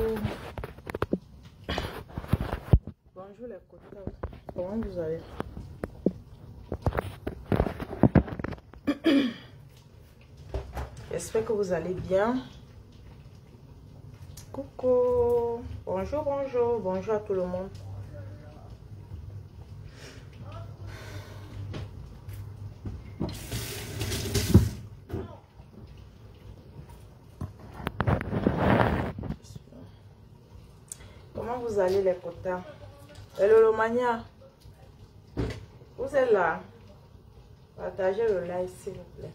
coucou. Bonjour les quotas. Comment vous allez? J'espère que vous allez bien. Coucou. Bonjour, bonjour. Bonjour à tout le monde. Comment vous allez les quotas? Et Lolomania, vous êtes là? Partagez le live s'il vous plaît.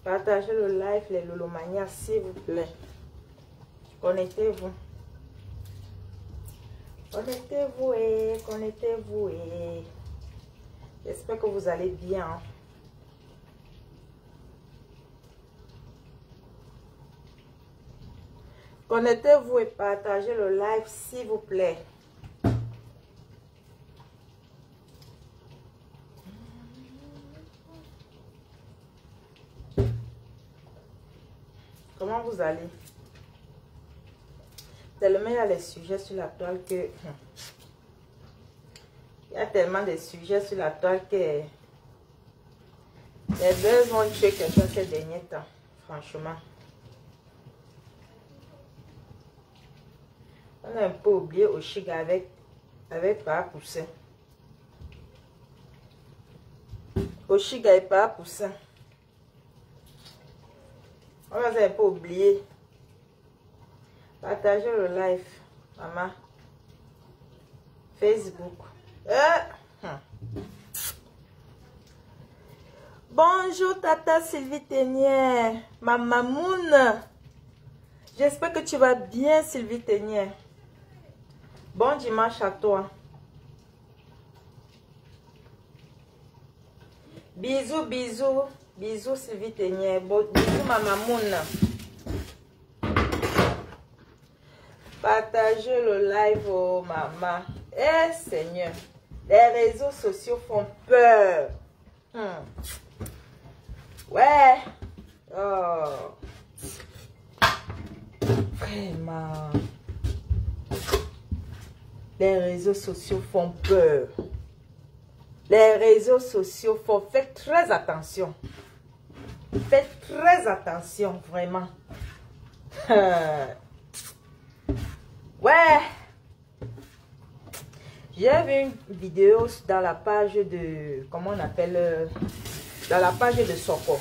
Partagez le live les Lolomania s'il vous plaît. Connectez-vous. Connectez-vous et connectez-vous et j'espère que vous allez bien. Connectez-vous et partagez le live s'il vous plaît. Comment vous allez? Tellement il y a les sujets sur la toile que... Il y a tellement de sujets sur la toile que... Les deux vont tuer quelqu'un ces derniers temps. Franchement. On a un peu oublié Oshiga avec Papa Poussin. Oshiga et Papa Poussin. On va un peu oublier. Partagez le live, maman. Facebook. Bonjour Tata Sylvie Ténière. Ma mamoune. J'espère que tu vas bien Sylvie Ténière. Bon dimanche à toi. Bisous, bisous. Bisous Sylvie Ténière. Bisous ma mamoune. Partagez le live, oh maman. Eh Seigneur. Les réseaux sociaux font peur. Ouais. Oh. Vraiment. Les réseaux sociaux font peur. Les réseaux sociaux font... Faites très attention. Faites très attention, vraiment. Ouais. J'ai vu une vidéo dans la page de... Comment on appelle... Dans la page de Soko.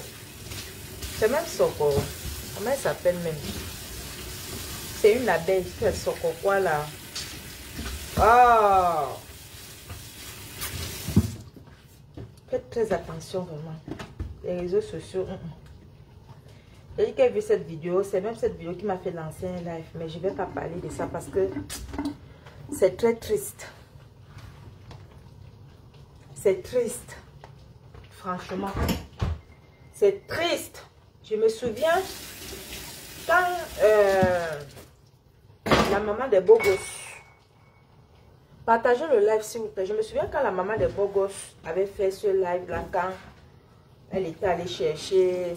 C'est même Soko. Comment elle s'appelle même? C'est une abeille qui fait Soko quoi là? Oh! Faites très attention vraiment. Les réseaux sociaux. J'ai dit qu'elle a vu cette vidéo. C'est même cette vidéo qui m'a fait lancer un live. Mais je ne vais pas parler de ça parce que c'est très triste. C'est triste. Franchement. C'est triste. Je me souviens quand la maman des beaux gosses. Partagez le live s'il vous plaît. Je me souviens quand la maman des beaux gosses avait fait ce live là quand elle était allée chercher.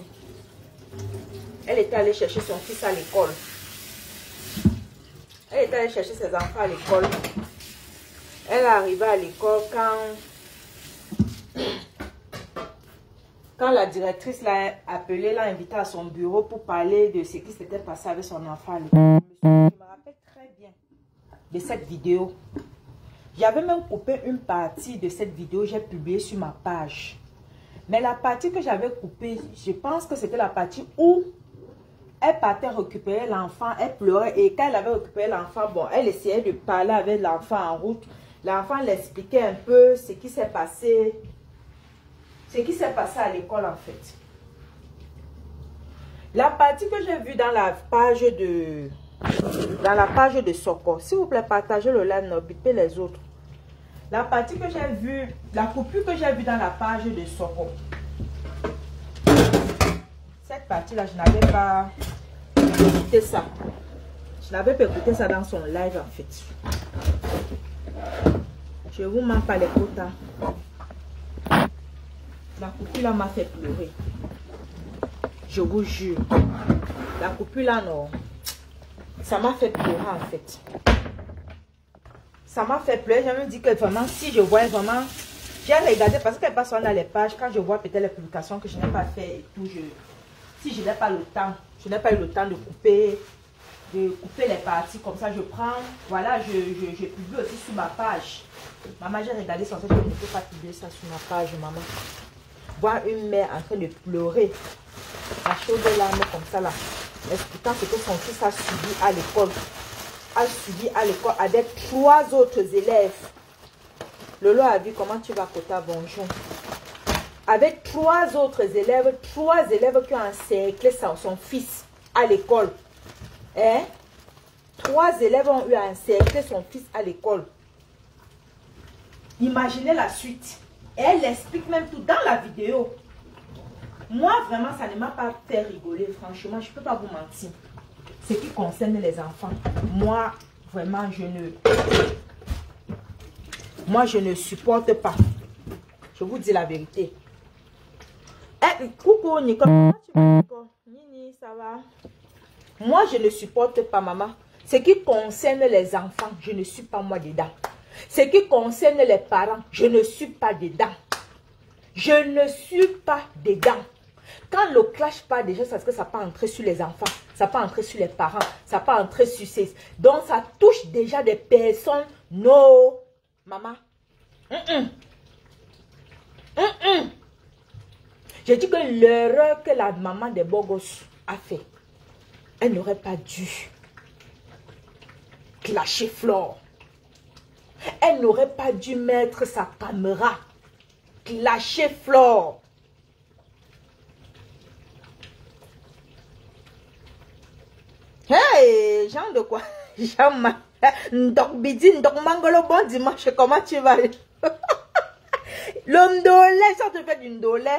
Elle était allée chercher son fils à l'école. Elle était allée chercher ses enfants à l'école. Elle est arrivée à l'école quand la directrice l'a appelée, l'a invitée à son bureau pour parler de ce qui s'était passé avec son enfant à l'école. Je me rappelle très bien de cette vidéo. J'avais même coupé une partie de cette vidéo, j'ai publié sur ma page. Mais la partie que j'avais coupée, je pense que c'était la partie où elle partait récupérer l'enfant, elle pleurait et quand elle avait récupéré l'enfant, bon, elle essayait de parler avec l'enfant en route. L'enfant l'expliquait un peu ce qui s'est passé. Ce qui s'est passé à l'école en fait. La partie que j'ai vue dans la page de Soko, s'il vous plaît, partagez le live, n'oubliez les autres. La partie que j'ai vue, la coupure que j'ai vue dans la page de Soko. Cette partie-là, je n'avais pas écouté ça. Je n'avais pas écouté ça dans son live en fait. Je vous mens pas les quotas. La coupure là m'a fait pleurer. Je vous jure. La coupure là, non. Ça m'a fait pleurer en fait. Ça m'a fait pleurer. Je me dis que vraiment, si je vois vraiment... J'ai regardé parce qu'elle passe dans les pages. Quand je vois peut-être les publications que je n'ai pas fait et tout, si je n'ai pas le temps, je n'ai pas eu le temps de couper les parties. Comme ça, je prends... Voilà, je publie aussi sur ma page. Maman, j'ai regardé sans ça, je ne peux pas publier ça sur ma page, maman. Voir une mère en train de pleurer. La chose de larmes comme ça là. Expliquant ce que son fils a subi à l'école. A subi à l'école avec 3 autres élèves. Lolo a vu comment tu vas côté bonjour. Avec 3 autres élèves, 3 élèves qui ont encerclé son fils à l'école. Hein? 3 élèves ont eu à encercler son fils à l'école. Imaginez la suite. Elle explique même tout dans la vidéo. Moi, vraiment, ça ne m'a pas fait rigoler. Franchement, je ne peux pas vous mentir. Ce qui concerne les enfants, moi, vraiment, je ne supporte pas. Je vous dis la vérité. Eh, coucou, Nicole. Comment tu vas, Nicole? Nini, ça va? Moi, je ne supporte pas, maman. Ce qui concerne les enfants, je ne suis pas moi dedans. Ce qui concerne les parents, je ne suis pas dedans. Je ne suis pas dedans. Quand le clash part déjà, c'est parce que ça peut entrer sur les enfants, ça peut entrer sur les parents, ça peut entrer sur ces... Donc, ça touche déjà des personnes. Non, maman. Je dis que l'erreur que la maman des Bogos a fait, elle n'aurait pas dû clasher Flore. Elle n'aurait pas dû mettre sa caméra, clasher Flore. Hey, Jean de quoi? Jean Ndok Bidi, Ndok Mangolo, bon dimanche, comment tu vas? Le ndolé, ça te fait du ndolé.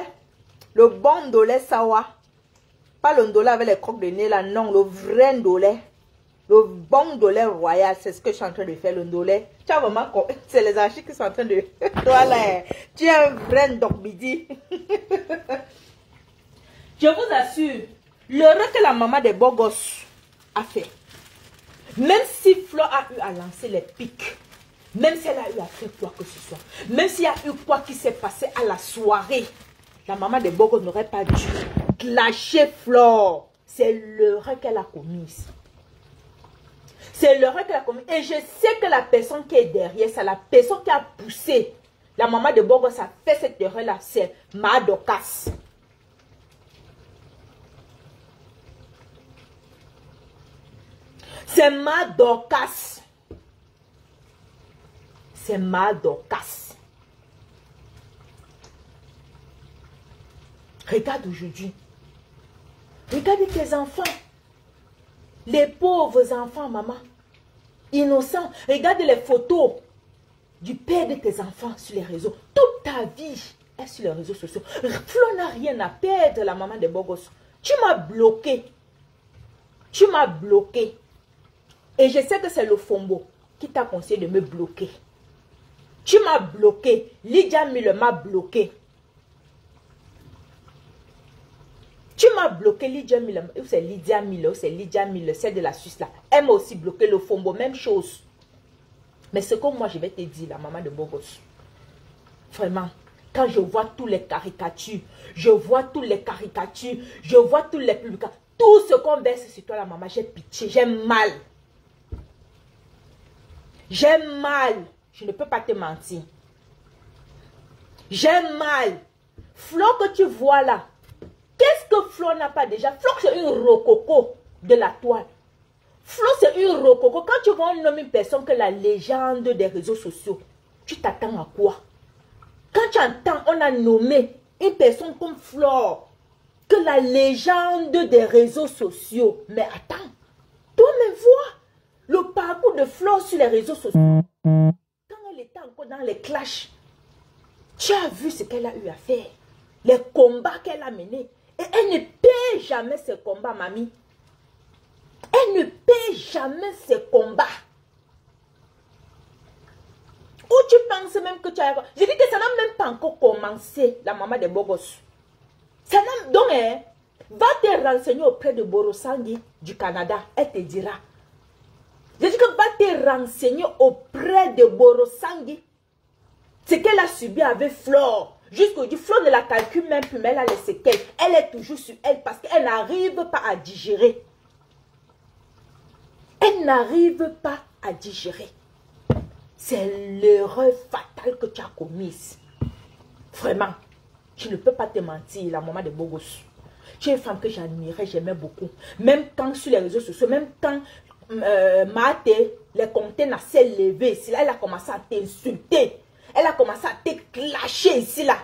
Le bon ndolé sawa. Pas le ndolé avec les crocs de nez là, non, le vrai ndolé. Le bon ndolé royal, c'est ce que je suis en train de faire, le ndolé. Tu as vraiment... C'est les archives qui sont en train de... Toi là, tu es un vrai Ndok Bidi. Je vous assure, l'erreur que la maman des beaux gosses a fait, même si Flo a eu à lancer les pics, même si elle a eu à faire quoi que ce soit, même s'il y a eu quoi qui s'est passé à la soirée, la maman des beaux gosses n'aurait pas dû clasher Flo. C'est l'erreur qu'elle a commise. C'est l'erreur qu'elle a commise. Et je sais que la personne qui est derrière, c'est la personne qui a poussé la maman de beaux gosses a fait cette erreur-là, c'est Madokas. C'est Madokas. C'est Madokas. Regarde aujourd'hui. Regarde tes enfants. Les pauvres enfants, maman. Innocents. Regarde les photos du père de tes enfants sur les réseaux. Toute ta vie est sur les réseaux sociaux. Flo n'a rien à perdre, la maman de Bogos. Tu m'as bloqué. Tu m'as bloqué. Et je sais que c'est le Fombo qui t'a conseillé de me bloquer. Tu m'as bloqué. Lydia Mille m'a bloqué. Tu m'as bloqué, Lydia Mille. Ou c'est Lydia Mille, ou c'est Lydia Mille, c'est de la Suisse là. Elle m'a aussi bloqué, le Fombo, même chose. Mais ce que moi je vais te dire, la maman de Bogos. Vraiment, quand je vois tous les caricatures, je vois tous les caricatures, je vois tous les publications, tout ce qu'on verse sur toi, la maman, j'ai pitié, j'ai mal. J'ai mal. Je ne peux pas te mentir. J'ai mal. Flo que tu vois là. Qu'est-ce que Flo n'a pas déjà? Flo c'est une rococo de la toile. Flo c'est une rococo. Quand tu vois un homme, une personne que la légende des réseaux sociaux, tu t'attends à quoi? Quand tu entends, on a nommé une personne comme Flo, que la légende des réseaux sociaux. Mais attends, toi-même vois. Le parcours de Flo sur les réseaux sociaux, quand elle était encore dans les clashs, tu as vu ce qu'elle a eu à faire, les combats qu'elle a menés. Et elle ne paie jamais ses combats, mamie. Elle ne paie jamais ses combats. Ou tu penses même que tu as... Je dis que ça n'a même pas encore commencé, la maman des Bogos. Ça n'a... Donc, Va te renseigner auprès de Borosangi du Canada. Elle te dira. Je dis que va te renseigner auprès de Borosangi. Ce qu'elle a subi avec Flore. Jusqu'au jour, Flore ne la calcule même plus, mais elle a les séquelles. Elle est toujours sur elle parce qu'elle n'arrive pas à digérer. Elle n'arrive pas à digérer. C'est l'erreur fatale que tu as commise. Vraiment. Je ne peux pas te mentir, la maman de Bogos. Tu es une femme que j'admirais, j'aimais beaucoup. Même quand sur les réseaux sociaux, même quand Mate, les conteneurs s'est levé ici, là, elle a commencé à t'insulter. Elle a commencé à te clasher ici, là.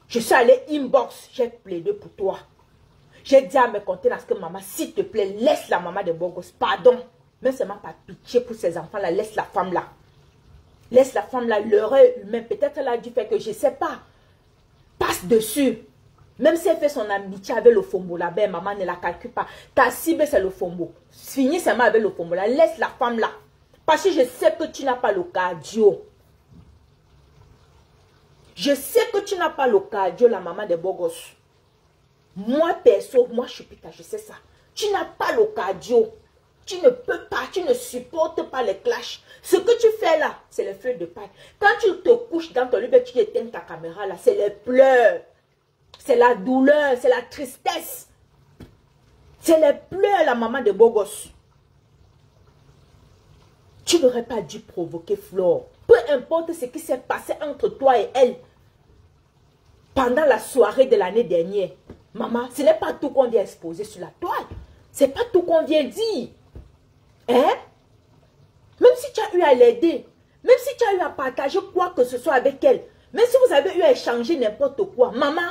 Je suis allée inbox, j'ai plaidé pour toi. J'ai dit à mes conteneurs que maman, s'il te plaît, laisse la maman de Bogos. Pardon. Même seulement pas pitié pour ces enfants-là, laisse la femme là. Laisse la femme là, l'erreur humaine. Peut-être elle a dû faire que je ne sais pas. Passe dessus. Même si elle fait son amitié avec le Fombo là-bas, maman ne la calcule pas. Ta cible, c'est le Fombo. Finis seulement avec le Fombo là. Laisse la femme là. Parce que je sais que tu n'as pas le cardio. Je sais que tu n'as pas le cardio, la maman des Bogos. Moi, perso, moi, je suis pita, je sais ça. Tu n'as pas le cardio. Tu ne peux pas, tu ne supportes pas les clashs. Ce que tu fais là, c'est les feuilles de paille. Quand tu te couches dans ton lit, tu éteins ta caméra là, c'est les pleurs. C'est la douleur, c'est la tristesse. C'est les pleurs, la maman de Bogos. Tu n'aurais pas dû provoquer Flore. Peu importe ce qui s'est passé entre toi et elle. Pendant la soirée de l'année dernière. Maman, ce n'est pas tout qu'on vient exposer sur la toile. Ce n'est pas tout qu'on vient dire. Hein? Même si tu as eu à l'aider, même si tu as eu à partager quoi que ce soit avec elle, même si vous avez eu à échanger n'importe quoi, maman,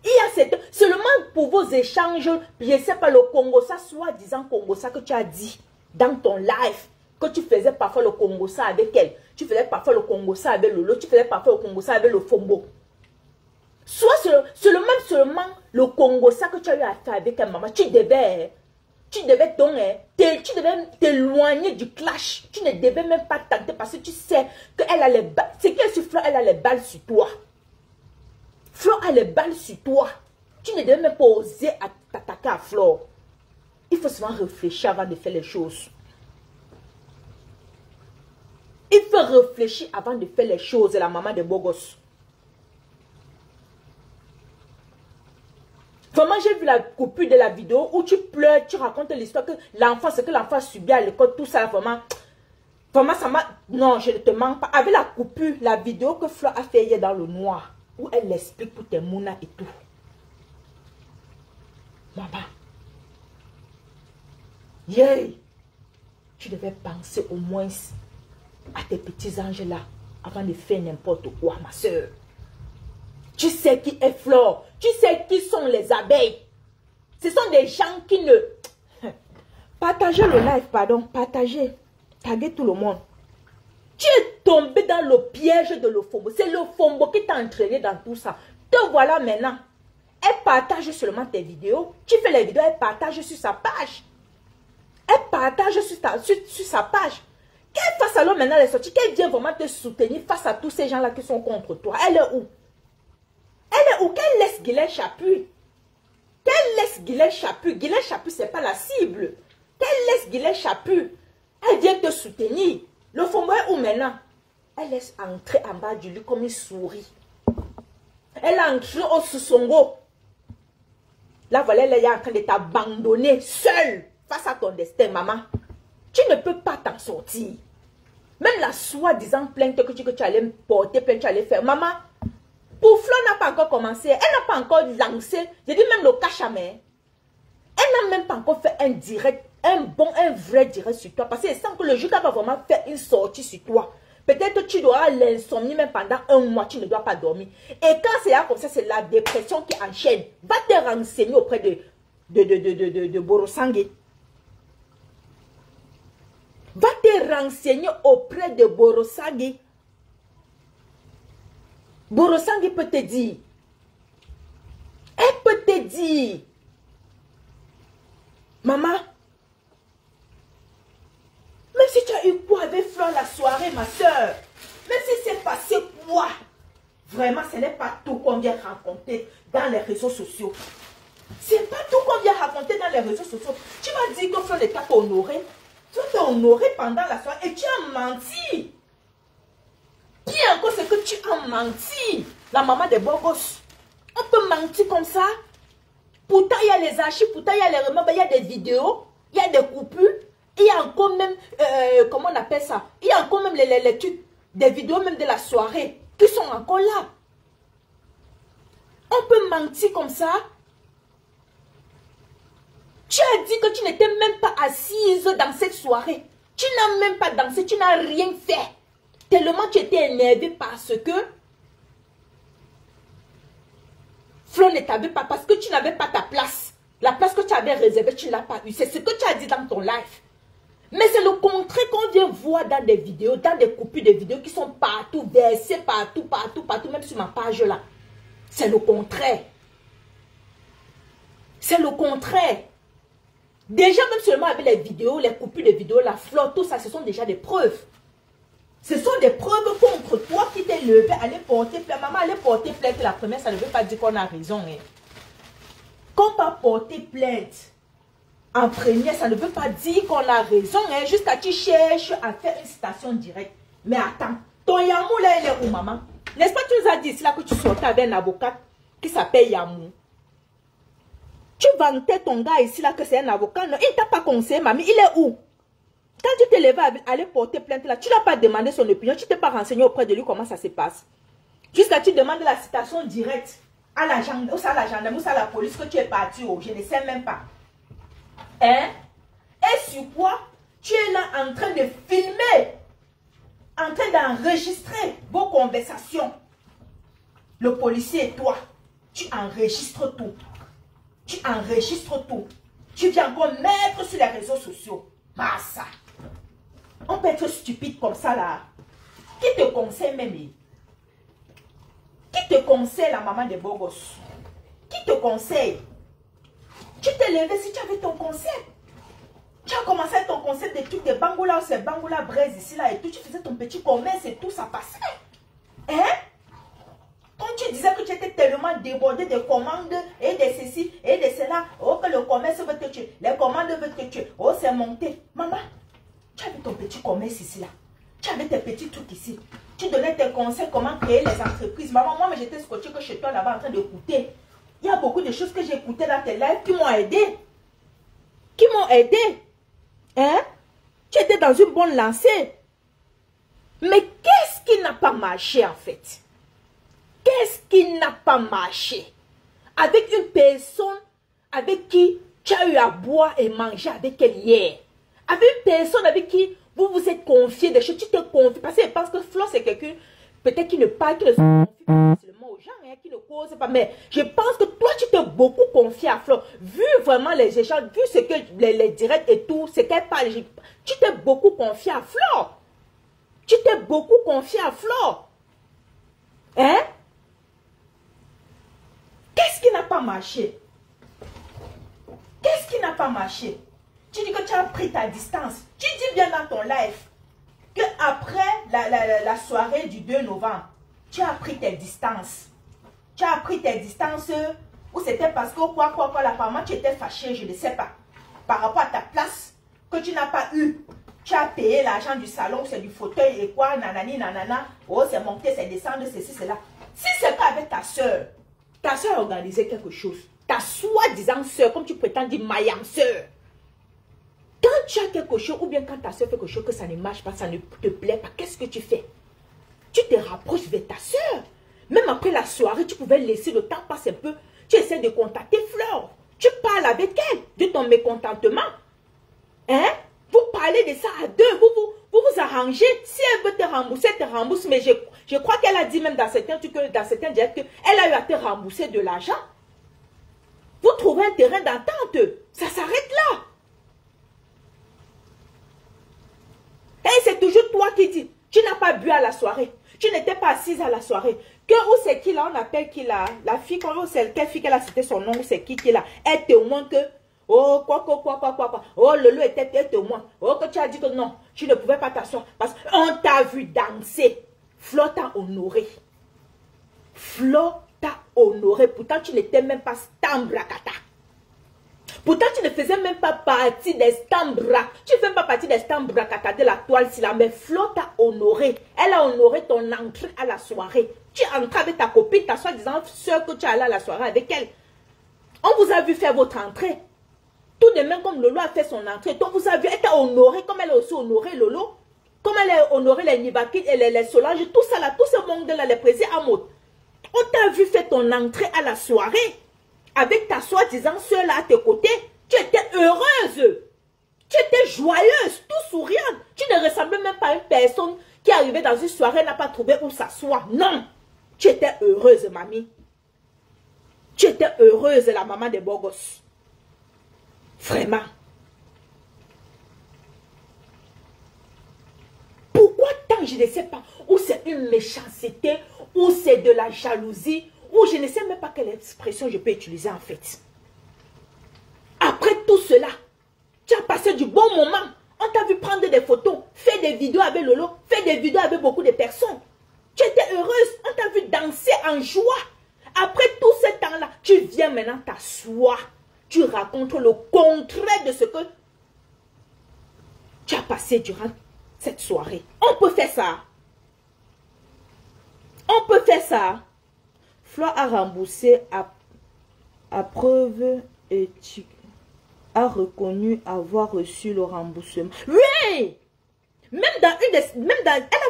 il y a cette... Seulement pour vos échanges, je ne sais pas, le Congo, ça, soi-disant Congo, ça que tu as dit dans ton live, que tu faisais parfois le Congo, ça avec elle, tu faisais parfois le Congo, ça avec Lolo, tu faisais parfois le Congo, ça avec le Fombo. Soit seulement le Congo, ça que tu as eu à faire avec elle, maman, tu devais t'éloigner du clash. Tu ne devais même pas tenter parce que tu sais qu'elle a les balles. C'est qu'elle sur Flore, elle a les balles sur toi. Flore a les balles sur toi. Tu ne devais même pas oser t'attaquer à Flore. Il faut souvent réfléchir avant de faire les choses. Il faut réfléchir avant de faire les choses, la maman de Bogos. Vraiment, j'ai vu la coupure de la vidéo où tu pleures, tu racontes l'histoire que l'enfant, ce que l'enfant a subi à l'école, tout ça, vraiment, ça m'a... Non, je ne te mens pas. Avec la coupure, la vidéo que Flore a fait hier dans le noir, où elle explique pour tes mounas et tout. Maman. Yeah. Tu devais penser au moins à tes petits anges là, avant de faire n'importe quoi, ma soeur. Tu sais qui est Flore. Tu sais qui sont les abeilles. Ce sont des gens qui ne... Partagez le live, pardon. Partagez. Taguez tout le monde. Tu es tombé dans le piège de le Fombo. C'est le Fombo qui t'a entraîné dans tout ça. Te voilà maintenant. Elle partage seulement tes vidéos. Tu fais les vidéos, elle partage sur sa page. Elle partage sur sa page. Qu'elle fasse alors maintenant les sorties. Qu'elle vienne vraiment te soutenir face à tous ces gens-là qui sont contre toi. Elle est où? Elle est où? Qu'elle laisse Guilain Chapuis. Qu'elle laisse Guilain Chapuis. Guilain Chapuis, ce n'est pas la cible. Qu'elle laisse Guilain Chapuis. Elle vient te soutenir. Le Fombo est où maintenant? Elle laisse entrer en bas du lit comme une souris. Elle a entré au Sousongo. Là, voilà, elle est en train de t'abandonner seule face à ton destin, maman. Tu ne peux pas t'en sortir. Même la soi-disant plainte que tu allais me porter, plainte, tu allais faire. Maman, pour Flore n'a pas encore commencé. Elle n'a pas encore lancé. J'ai dit même le cachamé. Elle n'a même pas encore fait un direct, un vrai direct sur toi. Parce qu'elle sent que le jour qu'elle va vraiment faire une sortie sur toi, peut-être tu dois l'insomnie même pendant un mois, tu ne dois pas dormir. Et quand c'est là comme ça, c'est la dépression qui enchaîne. Va te renseigner auprès de Borosangi. Va te renseigner auprès de Borosangi. Borosangi peut te dire. Elle peut te dire. Maman. Même si tu as eu quoi avec Flore la soirée, ma soeur. Même si c'est passé quoi. Vraiment, ce n'est pas tout qu'on vient raconter dans les réseaux sociaux. C'est vient raconter dans les réseaux sociaux. Tu m'as dit que Flo ne t'a pas honoré. Tu t'es honoré pendant la soirée et tu as menti. Pire encore, c'est que tu as menti. La maman des beaux gosses. On peut mentir comme ça. Pourtant, il y a les archives, pourtant, il y a les remèdes, il y a des vidéos, il y a des coupures. Il y a encore même, comment on appelle ça? Il y a encore même les trucs, des vidéos même de la soirée qui sont encore là. On peut mentir comme ça. Tu as dit que tu n'étais même pas assise dans cette soirée. Tu n'as même pas dansé, tu n'as rien fait. Tellement tu étais énervé parce que Flo ne t'avait pas, parce que tu n'avais pas ta place. La place que tu avais réservée, tu ne l'as pas eu. C'est ce que tu as dit dans ton live. Mais c'est le contraire qu'on vient voir dans des vidéos, dans des coupures de vidéos qui sont partout, versées partout, même sur ma page là. C'est le contraire. C'est le contraire. Déjà, même seulement avec les vidéos, les coupures de vidéos, la flotte, tout ça, ce sont déjà des preuves. Ce sont des preuves contre toi qui t'es levé, aller porter plainte. Maman, aller porter plainte la première, ça ne veut pas dire qu'on a raison. Hein. Quand on va porter plainte en première, ça ne veut pas dire qu'on a raison. Hein. Jusqu'à tu cherches à faire une citation directe. Mais attends, ton Yamou là, il est où, maman? N'est-ce pas, tu nous as dit ici là que tu sortais avec un avocat qui s'appelle Yamou? Tu vantais ton gars ici là que c'est un avocat. Non, il ne t'a pas conseillé, mamie. Il est où? Quand tu t'es levé à aller porter plainte là, tu n'as pas demandé son opinion. Tu ne t'es pas renseigné auprès de lui comment ça se passe. Jusqu'à tu demandes la citation directe à la gendarmerie, ou à la police que tu es parti. Oh, je ne sais même pas. Hein? Et sur quoi? Tu es là en train de filmer, en train d'enregistrer vos conversations. Le policier et toi, tu enregistres tout. Tu enregistres tout. Tu viens encore mettre sur les réseaux sociaux. Massa. On peut être stupide comme ça là. Qui te conseille même? Qui te conseille la maman des beaux gosses? Qui te conseille? Tu t'es levé si tu avais ton concept. Tu as commencé ton concept de trucs de Bangoula, c'est Bangoula braise ici là et tout. Tu faisais ton petit commerce et tout, ça passait. Hein? Quand tu disais que tu étais tellement débordé de commandes et de ceci et de cela, oh que le commerce veut te tuer, les commandes veulent te tuer, oh c'est monté. Maman, tu avais ton petit commerce ici là. Tu avais tes petits trucs ici. Tu donnais tes conseils comment créer les entreprises. Maman, moi j'étais scotché que chez toi là-bas en train d'écouter. Il y a beaucoup de choses que j'ai écoutées dans tes lives qui m'ont aidé. Qui m'ont aidé. Hein? Tu étais dans une bonne lancée. Mais qu'est-ce qui n'a pas marché en fait? Qu'est-ce qui n'a pas marché? Avec une personne avec qui tu as eu à boire et manger avec elle hier. Avec une personne avec qui vous vous êtes confié des choses. Tu te confies. Parce que je pense que Flo c'est quelqu'un peut-être qui ne parle, qui ne se confie pas facilement aux gens, hein, qui ne cause pas. Mais je pense que toi tu t'es beaucoup confié à Flo. Vu vraiment les échanges, vu ce que les directs et tout, ce qu'elle parle, tu t'es beaucoup confié à Flo. Tu t'es beaucoup confié à Flo. Hein? Qu'est-ce qui n'a pas marché? Qu'est-ce qui n'a pas marché? Tu dis que tu as pris ta distance. Tu dis bien dans ton live que après la soirée du 2 novembre, tu as pris tes distances. Tu as pris tes distances ou c'était parce que apparemment tu étais fâché, je ne sais pas. Par rapport à ta place que tu n'as pas eu. Tu as payé l'argent du salon, c'est du fauteuil et quoi, nanani, nanana. Oh, c'est monté, c'est descendu, ceci, cela. Si c'est pas avec ta soeur a organisé quelque chose. Ta soi-disant soeur, comme tu prétends dire Mayam soeur. Quand tu as quelque chose, ou bien quand ta soeur fait quelque chose que ça ne marche pas, ça ne te plaît pas, qu'est-ce que tu fais? Tu te rapproches vers ta soeur. Même après la soirée, tu pouvais laisser le temps passer un peu. Tu essaies de contacter Fleur. Tu parles avec elle de ton mécontentement. Hein? Vous parlez de ça à deux. Vous arrangez. Si elle veut te rembourser, elle te rembourse. Mais je crois qu'elle a dit même dans certains trucs, dans certains directs, qu'elle a eu à te rembourser de l'argent. Vous trouvez un terrain d'entente. Ça s'arrête là. Et c'est toujours toi qui dis, tu n'as pas bu à la soirée. Tu n'étais pas assise à la soirée. Que où c'est qui là, on appelle qui là? La fille, où c'est quelle fille qu'elle a cité son nom, où c'est qui là? Elle témoigne que, oh, quoi. Oh, Lolo était témoin. Oh, que tu as dit que non, tu ne pouvais pas t'asseoir. Parce qu'on t'a vu danser. Flo t'a honoré. Flo t'a honoré. Pourtant, tu n'étais même pas Stambrakata. Pourtant, tu ne faisais même pas partie des Stambra. Tu ne fais pas partie des Stambra qui attendaient la toile si là. Mais Flo t'a honoré. Elle a honoré ton entrée à la soirée. Tu es entré avec ta copine, ta soi-disant soeur que tu es allé à la soirée avec elle. On vous a vu faire votre entrée. Tout de même comme Lolo a fait son entrée. Donc vous avez vu, elle t'a honoré comme elle a aussi honoré Lolo. Comme elle a honoré les Nibaki et les Solange. Tout ça là, tout ce monde-là, les présidents Amoud. On t'a vu faire ton entrée à la soirée. Avec ta soi-disant soeur là à tes côtés. Tu étais heureuse. Tu étais joyeuse, tout souriante. Tu ne ressemblais même pas à une personne qui arrivait dans une soirée et n'a pas trouvé où s'asseoir. Non. Tu étais heureuse, mamie. Tu étais heureuse, la maman des beaux gosses. Vraiment. Pourquoi tant je ne sais pas, ou c'est une méchanceté, ou c'est de la jalousie, ou je ne sais même pas quelle expression je peux utiliser en fait. Après tout cela, tu as passé du bon moment. On t'a vu prendre des photos, faire des vidéos avec Lolo, faire des vidéos avec beaucoup de personnes. Tu étais heureuse, on t'a vu danser en joie. Après tout ce temps-là, tu viens maintenant t'asseoir. Tu racontes le contraire de ce que tu as passé durant cette soirée. On peut faire ça. On peut faire ça. Flo a remboursé à preuve éthique. A reconnu avoir reçu le remboursement. Oui! Elle a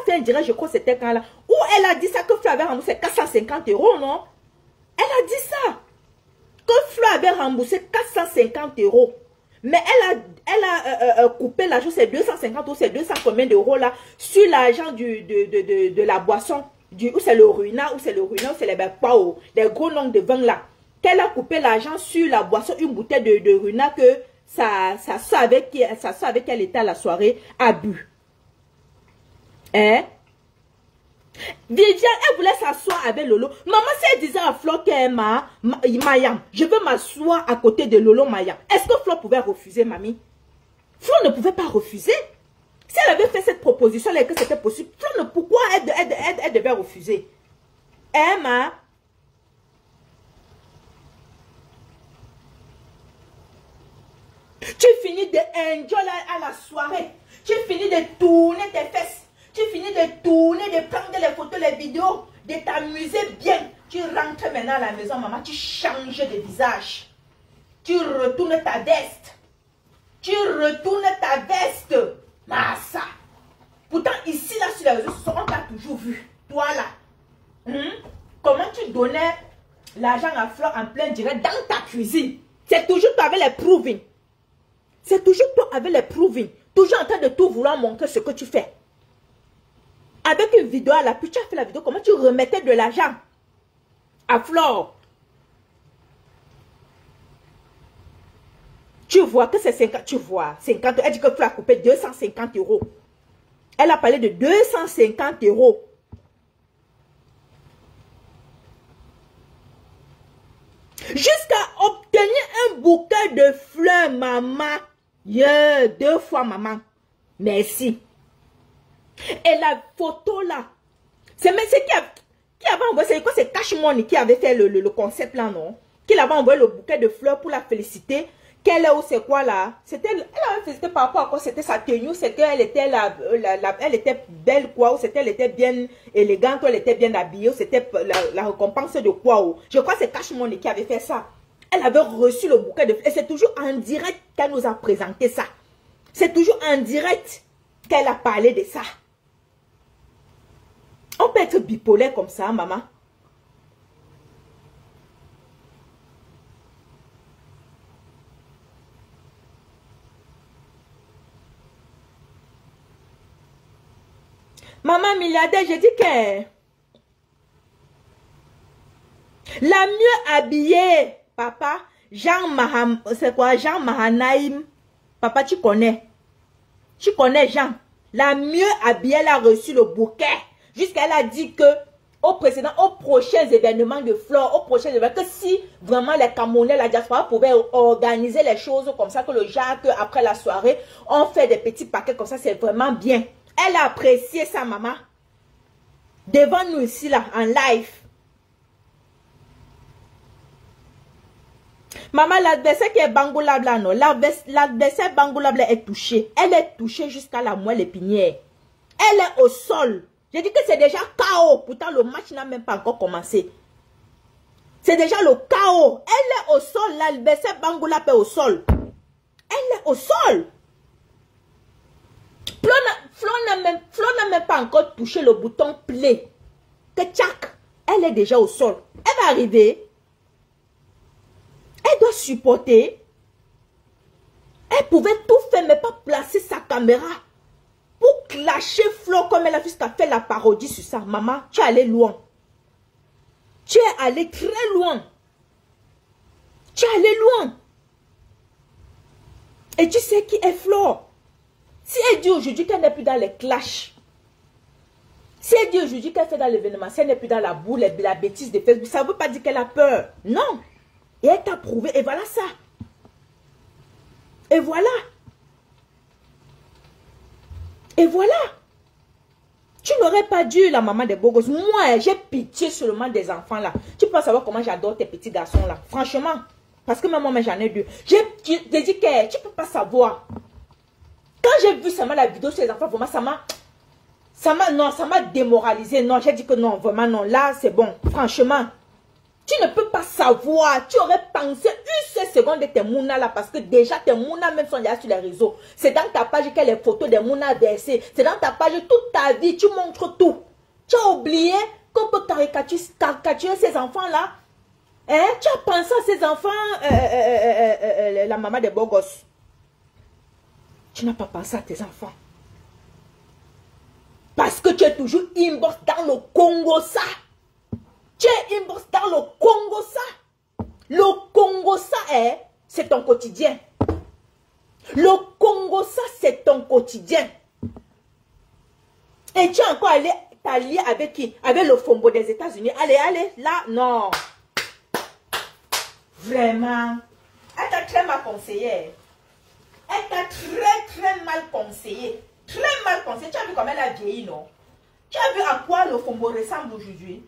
fait un direct, je crois que c'était quand là, où elle a dit ça que Flo avait remboursé 450 €, non? Elle a dit ça. Que Flo avait remboursé 450 €. Mais elle a coupé l'argent, c'est 250 ou c'est 200 combien d'euros là, sur l'argent de la boisson, où c'est le ruina, ou c'est les Pao, les gros noms de vin là. Qu'elle a coupé l'argent sur la boisson, une bouteille de ruina que ça savait qu'elle était à la soirée, a bu. Hein? Viviane, elle voulait s'asseoir avec Lolo. Maman, si elle disait à Flo qu'elle Mayam, je veux m'asseoir à côté de Lolo Mayam. Est-ce que Flo pouvait refuser, mamie? Flo ne pouvait pas refuser. Si elle avait fait cette proposition et que c'était possible, Flo ne, pourquoi elle devait refuser? Emma, tu finis de enjoy à la soirée. Tu finis de tourner tes fesses. Tu finis de tourner, de prendre les photos, les vidéos, de t'amuser bien. Tu rentres maintenant à la maison, maman, tu changes de visage. Tu retournes ta veste. Tu retournes ta veste. Massa. Pourtant, ici, là, sur les réseaux sociaux, on t'a toujours vu. Toi, là. Comment tu donnais l'argent à Flo en plein direct dans ta cuisine? C'est toujours toi avec les proving. C'est toujours toi avec les proving. Toujours en train de tout vouloir montrer ce que tu fais. Avec une vidéo à l'appui, tu as fait la vidéo, comment tu remettais de l'argent à Flore. Tu vois que c'est 50, tu vois, 50, elle dit que Flore a coupé 250 €. Elle a parlé de 250 €. Jusqu'à obtenir un bouquet de fleurs, maman. Yeah, 2 fois, maman. Merci. Et la photo là, c'est même qui avait envoyé, c'est quoi, c'est Cash Money qui avait fait le concept là, non? Qui avait envoyé le bouquet de fleurs pour la féliciter. Quelle est où c'est quoi là? C'était, elle avait félicité par rapport à quoi? C'était sa tenue, c'est qu'elle était elle était belle quoi, ou c'était elle était bien élégante, ou elle était bien habillée, ou c'était la récompense de quoi? Ou je crois que c'est Cash Money qui avait fait ça. Elle avait reçu le bouquet de fleurs. Et c'est toujours en direct qu'elle nous a présenté ça. C'est toujours en direct qu'elle a parlé de ça. On peut être bipolaire comme ça, maman. Maman milliardaire, j'ai dit que la mieux habillée, papa, c'est quoi, Jean Mahanaïm. Papa, tu connais. Tu connais Jean. La mieux habillée, elle a reçu le bouquet. Jusqu'à elle a dit que aux prochains événements de Flore, aux prochains événements, que si vraiment les Camerounais, la diaspora pouvaient organiser les choses comme ça, que le genre, que après la soirée, on fait des petits paquets comme ça, c'est vraiment bien. Elle a apprécié ça, maman. Devant nous ici, là, en live. Maman, l'adversaire qui est bangoulable là, non. L'adversaire bangoulable est touché. Elle est touchée jusqu'à la moelle épinière. Elle est au sol. J'ai dit que c'est déjà KO. Pourtant, le match n'a même pas encore commencé. C'est déjà le chaos. Elle est au sol. L'adversaire bangoulable est au sol. Elle est au sol. Flo n'a même pas encore touché le bouton play. Que tchac, elle est déjà au sol. Elle va arriver. Elle doit supporter. Elle pouvait tout faire, mais pas placer sa caméra pour clasher Flo comme elle a fait la parodie sur ça. Maman, tu es allé loin. Tu es allé très loin. Tu es allé loin. Et tu sais qui est Flo? Si elle dit aujourd'hui qu'elle n'est plus dans les clashs, si elle dit aujourd'hui qu'elle fait dans l'événement, si elle n'est plus dans la boule, la bêtise de Facebook, ça ne veut pas dire qu'elle a peur. Non. Et elle t'a prouvé. Et voilà ça. Et voilà. Et voilà. Tu n'aurais pas dû, la maman des beaux gosses. Moi, j'ai pitié seulement des enfants là. Tu peux savoir comment j'adore tes petits garçons là. Franchement. Parce que même moi, j'en ai deux. J'ai dit que tu ne peux pas savoir. Quand j'ai vu seulement la vidéo sur les enfants, vraiment, ça m'a démoralisé. Non, j'ai dit que non, vraiment non. Là, c'est bon. Franchement, tu ne peux pas savoir. Tu aurais pensé une seule seconde de tes mounas là, parce que déjà tes mounas même sont déjà sur les réseaux. C'est dans ta page qu'il y a les photos des mounas versées. C'est dans ta page toute ta vie. Tu montres tout. Tu as oublié qu'on peut caricaturer ces enfants là. Hein? Tu as pensé à ces enfants, la maman des beaux gosses. Tu n'as pas pensé à tes enfants. Parce que tu es toujours inbox dans le Congo ça. Tu es inbox dans le Congo ça. Le Congo ça, c'est ton quotidien. Le Congo ça, c'est ton quotidien. Et tu es encore allé t'allier avec qui? Avec le Fombo des États-Unis. Allez, là, non. Vraiment. Elle t'a très mal conseillé. Elle t'a très mal conseillé. Très mal conseillé. Tu as vu comment elle a vieilli, non? Tu as vu à quoi le Fombo ressemble aujourd'hui?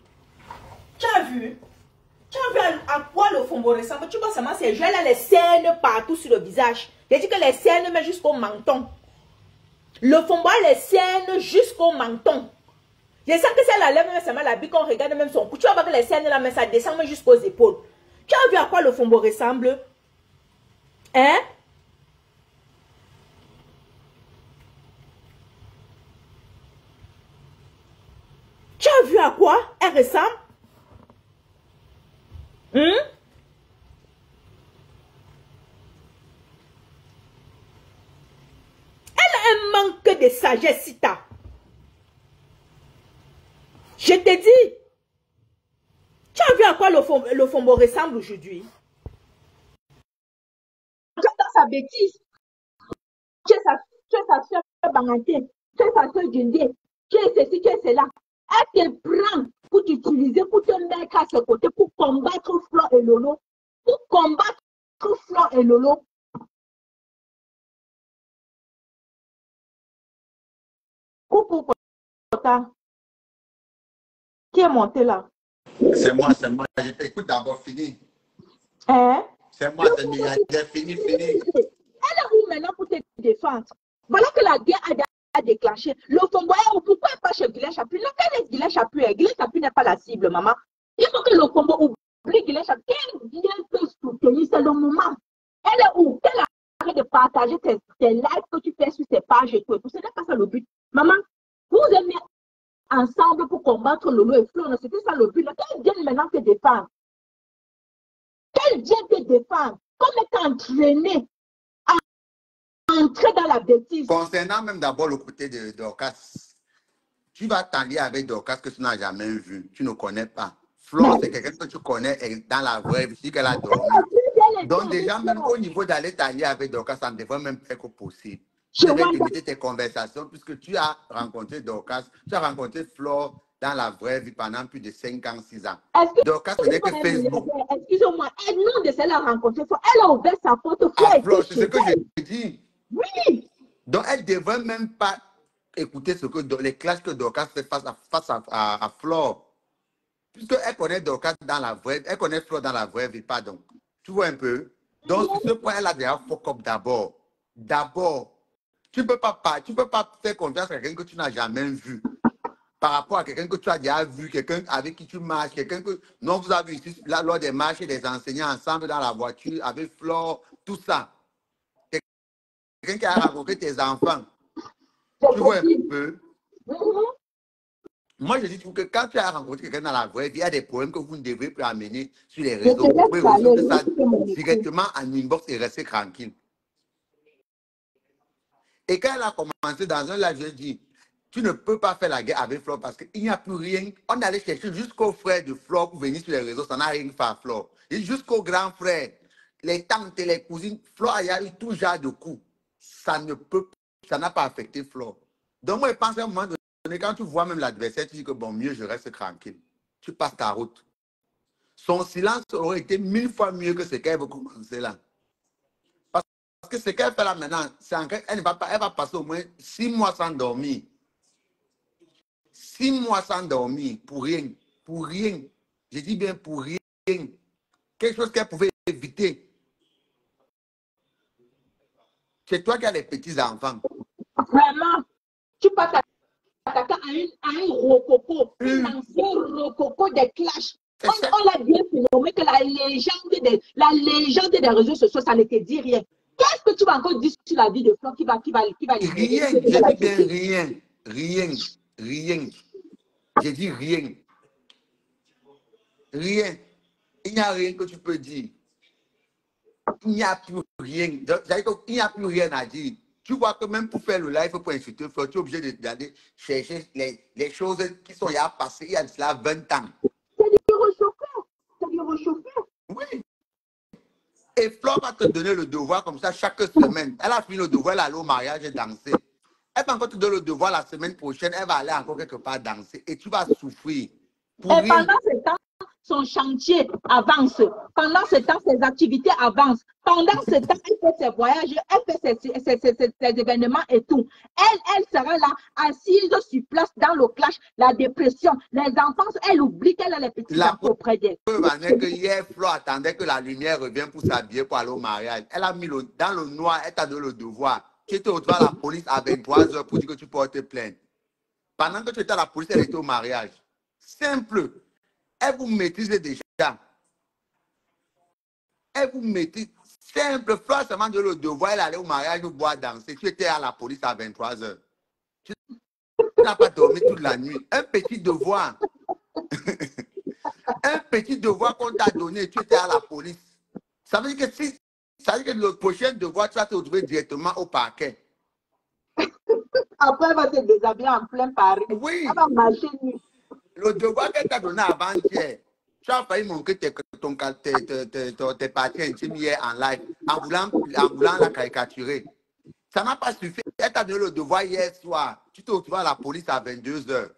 Tu as vu? Tu as vu à quoi le Fombo ressemble? Tu vois seulement ces jeunes là, les cernes partout sur le visage. J'ai dit que les cernes, mais jusqu'au menton. Le Fombo a les cernes jusqu'au menton. Je sens que c'est la lèvre, même seulement la bille, qu'on regarde même son cou. Tu vois que les cernes là, mais ça descend même jusqu'aux épaules. Tu as vu à quoi le Fombo ressemble? Hein? Tu as vu à quoi elle ressemble? Elle a un manque de sagesse, Sita. Je te dis. Tu as vu à quoi le Fombo ressemble aujourd'hui? Tu es dans sa bêtise. Tu es sa soeur Banganté. Tu es sa soeur Djindé. Tu es ceci, tu es cela. Elle te prend pour t'utiliser, pour te mettre à ses côtés, pour combattre Flo et Lolo. Pour combattre Flo et Lolo. Coucou, qui est monté là? C'est moi. Je t'écoute d'abord, fini. Hein? C'est moi, c'est moi. J'ai fini. Elle est où maintenant pour te défendre? Voilà que la guerre a déclenché. Le Fombo est où? Pourquoi pas chez Guilain Chapuis? Non, quel est Guilain Chapuis? Guilain Chapuis n'est pas la cible, maman. Il faut que le Fombo oublie Guilain Chapuis. Quel bien peut soutenir? C'est le moment. Elle est où? Qu'elle arrête de partager tes likes que tu fais sur tes pages et tout. Ce n'est pas ça le but. Maman, vous aimez ensemble pour combattre Lolo et Flo. C'était ça le but. Qu'elle vienne maintenant te défendre. Qu'elle vienne te défendre. Comme elle t'a entraîné à entrer dans la bêtise. Concernant même d'abord le côté de Dorcas, tu vas t'allier avec Dorcas que tu n'as jamais vu. Tu ne connais pas. Flo, c'est quelqu'un que tu connais dans la vraie vie qu'elle a dormi. Donc déjà, même au niveau d'aller t'allier avec Dorcas, ça ne devrait même pas être possible. Tu devais limiter tes conversations puisque tu as rencontré Dorcas, tu as rencontré Flo dans la vraie vie pendant plus de 5 ans, 6 ans. Dorcas, ce n'est que Facebook. Excusez-moi, elle non de celle-là rencontrée. Elle a ouvert sa porte. Flo, c'est ce que je dis. Oui. Donc elle ne devrait même pas écouter les clashes que Dorcas fait face à Flo. Puisqu'elle connaît Dorcas dans la vraie vie, elle connaît Flo dans la vraie vie, pardon. Tu vois un peu? Donc, sur ce point, elle a déjà fuck up d'abord. D'abord, tu peux pas faire confiance à quelqu'un que tu n'as jamais vu. Par rapport à quelqu'un que tu as déjà vu, quelqu'un avec qui tu marches, quelqu'un que... Non, vous avez vu ici, là, lors des marches des enseignants ensemble dans la voiture, avec Flore, tout ça. Quelqu'un qui a rencontré tes enfants. Tu vois un peu? Moi, je dis que quand tu as rencontré quelqu'un dans la vraie vie, il y a des problèmes que vous ne devez plus amener sur les réseaux. Vous pouvez résoudre ça directement en inbox et rester tranquille. Et quand elle a commencé dans un live, je dis, tu ne peux pas faire la guerre avec Flore parce qu'il n'y a plus rien. On allait chercher jusqu'au frère de Flore pour venir sur les réseaux, ça n'a rien fait à Flore. Et jusqu'au grand frère, les tantes et les cousines, Flore, il y a eu tout genre de coups. Ça n'a pas affecté Flore. Donc moi, je pense à un moment donné, quand tu vois même l'adversaire, tu dis que bon, mieux, je reste tranquille. Tu passes ta route. Son silence aurait été 1000 fois mieux que ce qu'elle veut commencer là. Parce que ce qu'elle fait là maintenant, elle va passer au moins 6 mois sans dormir. 6 mois sans dormir, pour rien. Pour rien. Je dis bien pour rien. Quelque chose qu'elle pouvait éviter. C'est toi qui as les petits-enfants. Vraiment, tu passes attaquant à un rococo, un ancien rococo des clashs. On l'a bien nommé que la légende des réseaux sociaux, ça ne te dit rien. Qu'est-ce que tu vas encore dire sur la vie de Flore qui va rien, j'ai dit bien rien. Rien. Rien. J'ai dit rien. Rien. Il n'y a rien que tu peux dire. Il n'y a plus rien. Il n'y a plus rien à dire. Tu vois que même pour faire le live, pour insulter Flore, tu es obligé d'aller chercher les choses qui sont passées il y a cela 20 ans. C'est du réchauffeur. C'est du réchauffeur. Oui. Et Flore va te donner le devoir comme ça chaque semaine. Elle a fini le devoir, elle a allé au mariage et danser. Elle va encore te donner le devoir la semaine prochaine, elle va aller encore quelque part danser. Et tu vas souffrir. Et pendant ce temps, son chantier avance. Pendant ce temps, ses activités avancent. Pendant ce temps, elle fait ses voyages, elle fait ses événements et tout. Elle sera là, assise sur place dans le clash, la dépression. Les enfants, elle oublie qu'elle a les petits enfants auprès d'elle. La preuve en est que hier, Flore attendait que la lumière revienne pour s'habiller pour aller au mariage. Elle a mis dans le noir, elle t'a donné le devoir. Tu étais au devant de la police à 23 h pour dire que tu portes plainte. Pendant que tu étais à la police, elle était au mariage. Simple. Elle vous maîtrise déjà. Elle vous maîtrise. Simple. Flore seulement de le devoir, elle allait au mariage, nous boire, danser. Tu étais à la police à 23 h. Tu n'as pas dormi toute la nuit. Un petit devoir. Un petit devoir qu'on t'a donné, tu étais à la police. Ça veut dire que le prochain devoir, tu vas te retrouver directement au parquet. Après, elle va se déshabiller en plein Paris. Oui. Elle va marcher nuit. Le devoir qu'elle t'a donné avant-hier, tu as failli montrer tes parties intimes hier en live, en voulant la caricaturer. Ça n'a pas suffi. Elle t'a donné le devoir hier soir. Tu te retrouves à la police à 22 h.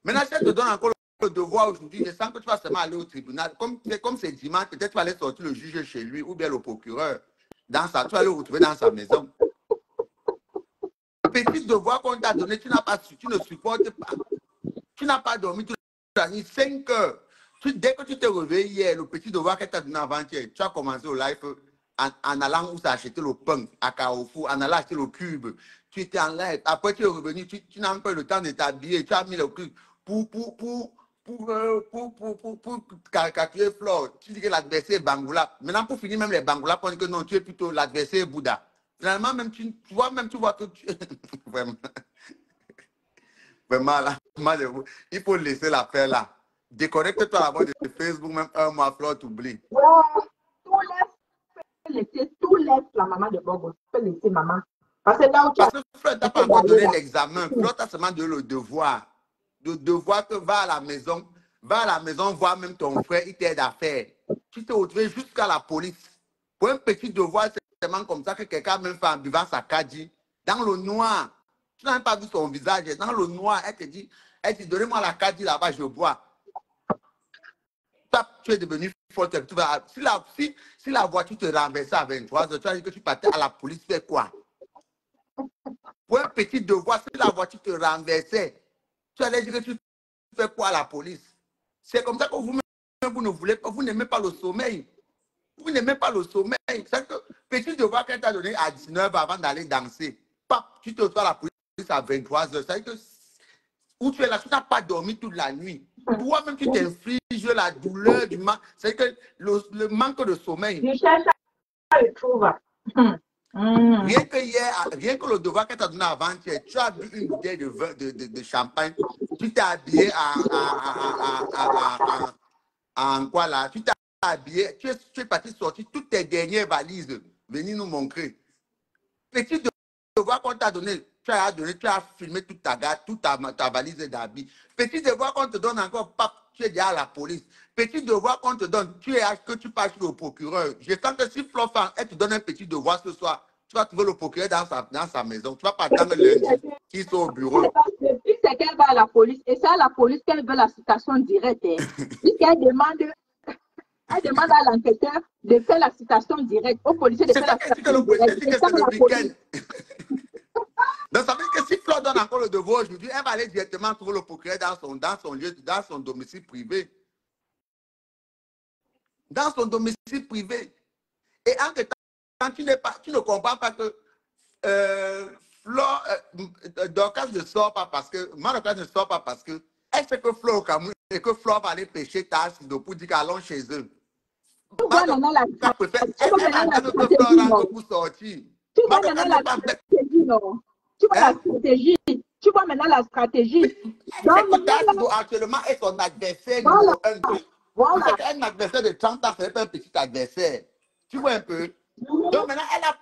Maintenant, si elle te donne encore le devoir aujourd'hui, je sens que tu vas seulement aller au tribunal. Comme c'est dimanche, peut-être tu vas aller sortir le juge chez lui ou bien le procureur. Tu vas le retrouver dans sa maison. Petit devoir qu'on t'a donné, tu ne supportes pas. Tu n'as pas dormi toute la nuit, 5 heures. Dès que tu t'es réveillé hier, le petit devoir qu'elle t'a donné avant-hier, tu as commencé au live en allant où ça acheter le pain à Carrefour, en allant acheter le cube. Tu étais en live. Après, tu es revenu, tu n'as même pas eu le temps de t'habiller. Tu as mis le cube pour caricaturer Flore. Tu dis que l'adversaire est Bangoula. Maintenant, pour finir, même les Bangoula pensent que non, tu es plutôt l'adversaire Bouddha. Finalement, même tu vois que tu... Vraiment. Vraiment, là, il faut laisser l'affaire là. Déconnecte-toi d'abord de Facebook, même un mois, Flore t'oublie. Ouais, tout laisse la maman de Bobo. Tu peux laisser maman. Parce que là où tu Parce que Flore t'a pas encore donné l'examen. Flore t'a seulement donné le devoir. Le devoir que va à la maison, voir même ton frère, il t'aide à faire. Tu t'es retrouvé jusqu'à la police. Pour un petit devoir, c'est seulement comme ça que quelqu'un même fait en buvant sa kadi. Dans le noir. Tu n'as même pas vu son visage. Dans le noir, elle te dit, donnez-moi la kadi là-bas, je bois. Tu es devenu forte. Si la voiture te renversait à 23 h, tu as dit que tu partais à la police, fais quoi? Pour un petit devoir, si la voiture te renversait, tu allais dire que tu fais quoi à la police? C'est comme ça que vous ne voulez pas, vous n'aimez pas le sommeil. Vous n'aimez pas le sommeil. C'est que petit devoir qu'elle t'a donné à 19 avant d'aller danser. Pap, tu te retrouves à la police à 23 heures. C'est que où tu es là, tu n'as pas dormi toute la nuit. Toi-même, tu t'infliges la douleur du manque. C'est que le manque de sommeil. Je cherche à le trouver. Rien que hier, rien que le devoir qu'elle t'a donné avant-hier, tu as bu une bouteille de champagne, tu t'es habillé en quoi là? Tu t'es habillé, tu es parti sortir toutes tes dernières valises, venir nous montrer. Petit devoir qu'on t'a donné, tu as filmé toute ta garde, toute ta valise d'habits. Petit devoir qu'on te donne encore, pap, tu es déjà à la police. Petit devoir qu'on te donne, que tu passes au procureur. Je sens que si Florent, elle te donne un petit devoir ce soir, tu vas trouver le procureur dans sa maison. Tu vas pas attendre lundi qu'il soit au bureau. Le plus, c'est qu'elle va à la police. Et c'est à la police qu'elle veut la citation directe. Puisqu'elle demande, elle demande à l'enquêteur de faire la citation directe, au policier de C'est faire ça la qu'elle dit que citation le policier directe. dit que c'est le week-end. Donc, ça veut dire que si Flo donne encore le devoir aujourd'hui, elle va aller directement trouver le procureur dans son lieu, dans son domicile privé. Dans son domicile privé. Et en temps, tu ne comprends pas que Dorcas ne sort pas parce que, Dorcas ne sort pas parce que, elle sait que Flo au Cameroun et que Flo va aller pêcher Tarsido pour dire qu'allons chez eux. Tu vois maintenant la Elle que Flo rentre pour sortir. Tu vois maintenant la stratégie, non? Tu vois la stratégie. Tu vois maintenant la stratégie. Donc, Tarsido actuellement est son adversaire numéro 1. Voilà. Tu sais qu'un adversaire de 30 ans, ce n'est pas un petit adversaire. Tu vois un peu? Donc maintenant, elle a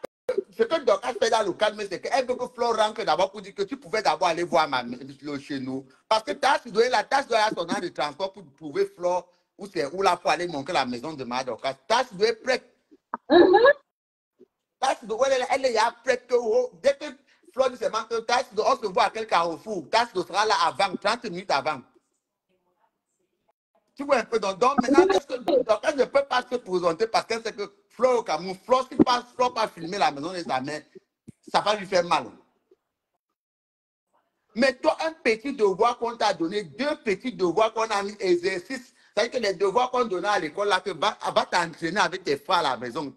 ce que Dorcas fait dans le calme, c'est qu'elle veut que Flore rentre d'abord pour dire que tu pouvais d'abord aller voir chez nous. Parce que la tâche doit avoir son an de transport pour trouver Flore où là pour aller montrer la maison de ma Dorcas. Tâche doit être prête. Tâche doit elle est prête que dès que Flore dit seulement que Tâche doit se voir à quel carrefour. Tâche sera là avant, 30 minutes avant. Tu vois un peu, donc maintenant, Dorcas ne peut pas se présenter parce qu'elle sait que Flore au Cameroun, Flore pas filmer la maison de sa mère, ça va lui faire mal. Mais toi, un petit devoir qu'on t'a donné, deux petits devoirs qu'on a mis exercice, c'est-à-dire que les devoirs qu'on donnait à l'école, là, que va t'entraîner avec tes frères à la maison.